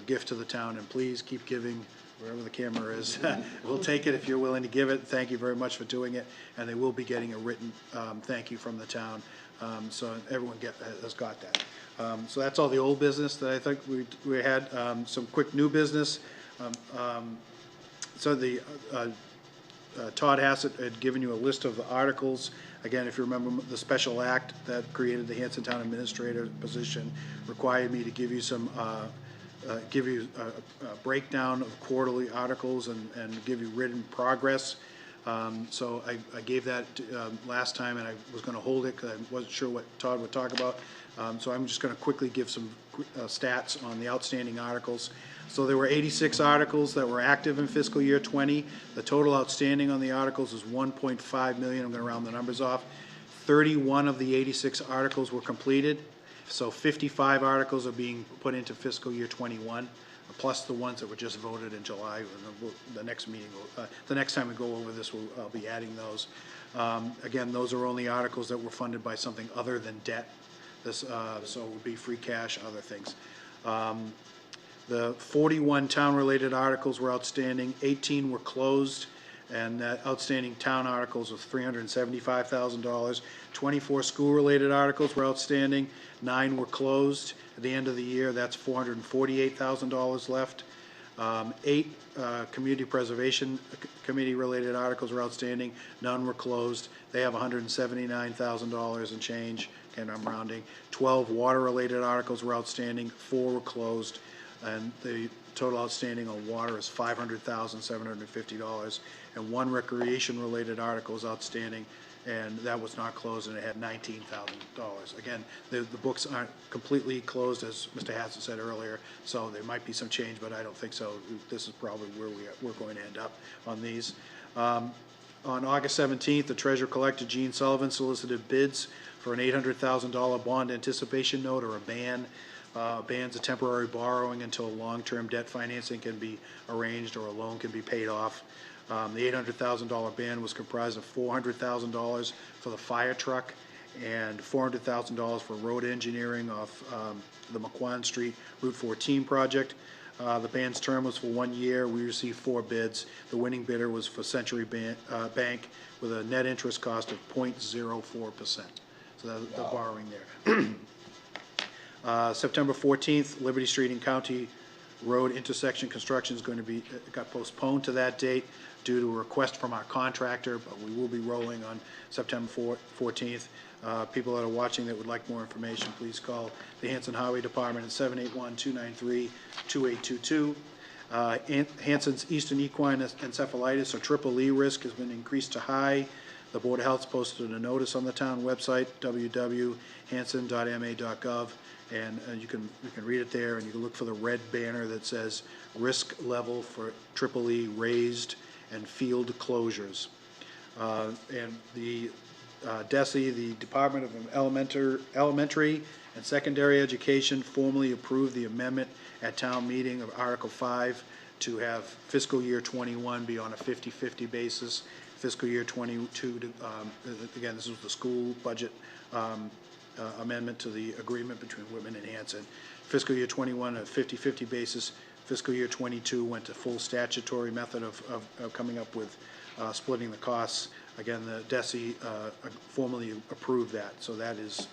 gift to the town, and please keep giving wherever the camera is. We'll take it if you're willing to give it. Thank you very much for doing it. And they will be getting a written thank you from the town. So everyone has got that. So that's all the old business that I think we had. Some quick new business. So Todd Hassett had given you a list of the articles. Again, if you remember, the special act that created the Hanson Town Administrator position required me to give you some, give you a breakdown of quarterly articles and give you written progress. So I gave that last time, and I was going to hold it because I wasn't sure what Todd would talk about. So I'm just going to quickly give some stats on the outstanding articles. So there were 86 articles that were active in fiscal year 20. The total outstanding on the articles is 1.5 million. I'm going to round the numbers off. 31 of the 86 articles were completed. So 55 articles are being put into fiscal year 21, plus the ones that were just voted in July. The next meeting, the next time we go over this, I'll be adding those. Again, those are only articles that were funded by something other than debt. So it would be free cash, other things. The 41 town-related articles were outstanding, 18 were closed, and that outstanding town articles was $375,000. 24 school-related articles were outstanding, 9 were closed. At the end of the year, that's $448,000 left. 8 community preservation committee-related articles were outstanding, none were closed. They have $179,000 and change, and I'm rounding. 12 water-related articles were outstanding, 4 were closed. And the total outstanding on water is $500,750, and 1 recreation-related article is outstanding, and that was not closed, and it had $19,000. Again, the books aren't completely closed, as Mr. Hassett said earlier, so there might be some change, but I don't think so. This is probably where we're going to end up on these. On August 17th, the treasurer-collector Gene Sullivan solicited bids for an $800,000 bond anticipation note, or a BAN. Ban's a temporary borrowing until long-term debt financing can be arranged or a loan can be paid off. The $800,000 ban was comprised of $400,000 for the fire truck and $400,000 for road engineering off the McQuan Street Route 14 project. The ban's term was for 1 year. We received 4 bids. The winning bidder was for Century Bank with a net interest cost of 0.04%. So that's the borrowing there. September 14th, Liberty Street and County Road intersection construction is going to be, got postponed to that date due to a request from our contractor, but we will be rolling on September 14th. People that are watching that would like more information, please call the Hanson Highway Department at 781-293-2822. Hanson's Eastern Equine Encephalitis, or triple E risk, has been increased to high. The Board of Health's posted a notice on the town website, www.hanson.ma.gov, and you can read it there, and you can look for the red banner that says risk level for EEE raised and field closures. And the DESE, the Department of Elementary and Secondary Education, formally approved the amendment at town meeting of Article 5 to have fiscal year 21 be on a 50-50 basis. Fiscal year 22, again, this was the school budget amendment to the agreement between Whitman and Hanson. Fiscal year 21, a 50-50 basis. Fiscal year 22 went to full statutory method of coming up with splitting the costs. Again, the DESE formally approved that, so that is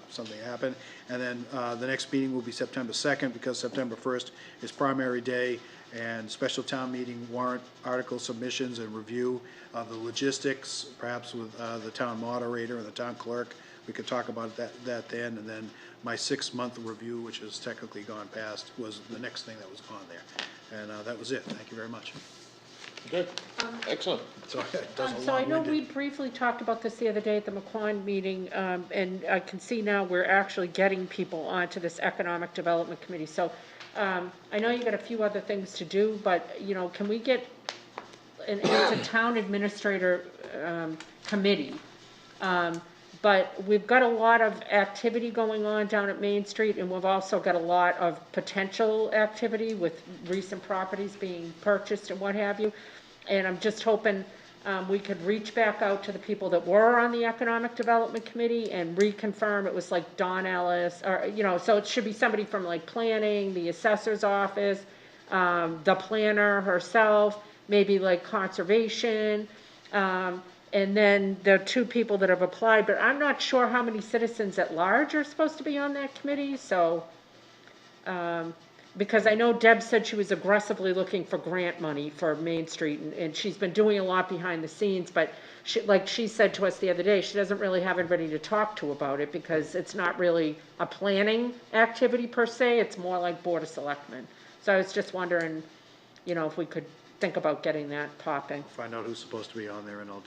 something that happened. And then the next meeting will be September 2nd, because September 1st is primary day, and special town meeting warrant article submissions and review. The logistics, perhaps with the town moderator and the town clerk, we could talk about that then. And then my 6-month review, which has technically gone past, was the next thing that was on there. And that was it. Thank you very much. Good, excellent. So it does a So I know we long-winded. briefly talked about this the other day at the McQuon meeting, and I can see now we're actually getting people onto this Economic Development Committee. So I know you got a few other things to do, but, you know, can we get, and it's a town administrator committee, but we've got a lot of activity going on down at Main Street, and we've also got a lot of potential activity with recent properties being purchased and what have you. And I'm just hoping we could reach back out to the people that were on the Economic Development Committee and reconfirm it was like Don Ellis, or, you know, so it should be somebody from like planning, the assessor's office, the planner herself, maybe like conservation, and then the 2 people that have applied, but I'm not sure how many citizens at large are supposed to be on that committee, so, because I know Deb said she was aggressively looking for grant money for Main Street, and she's been doing a lot behind the scenes, but she, like she said to us the other day, she doesn't really have anybody to talk to about it, because it's not really a planning activity per se, it's more like Board of Selectmen. So I was just wondering, you know, if we could think about getting that popping. Find out who's supposed to be on there, and I'll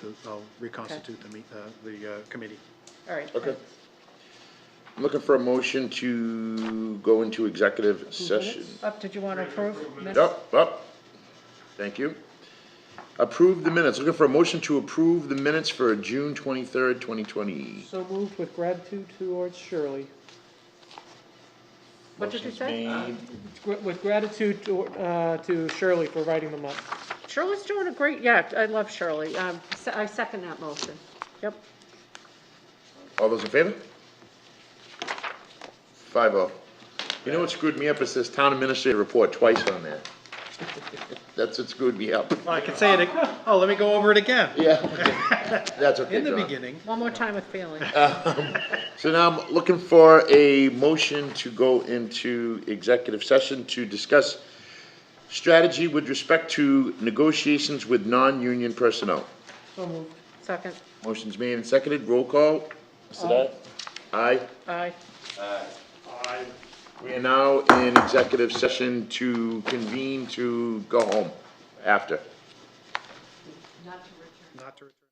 reconstitute the committee. All right. Okay. I'm looking for a motion to go into executive session. Up, did you want to approve? minutes? Up. Thank you. Approve the minutes. Looking for a motion to approve the minutes for June 23rd, 2020. So moved with gratitude towards Shirley. What did you say? With gratitude to Shirley for writing them up. Shirley's doing a great, yeah, I love Shirley. I second that motion. Yep. All those in favor? 5-0. You know what screwed me up? It says town administrator report twice on there. That's what screwed me up. Well, I can say it, let me go over it again. Yeah. That's okay, In the John. beginning. One more time with feeling. So now I'm looking for a motion to go into executive session to discuss strategy with respect to negotiations with non-union personnel. So moved. Second. Motion's made and seconded. Roll call. Mr. Dye? Aye. Aye. We are now in executive session to convene to go home after. Not to return. Not to return.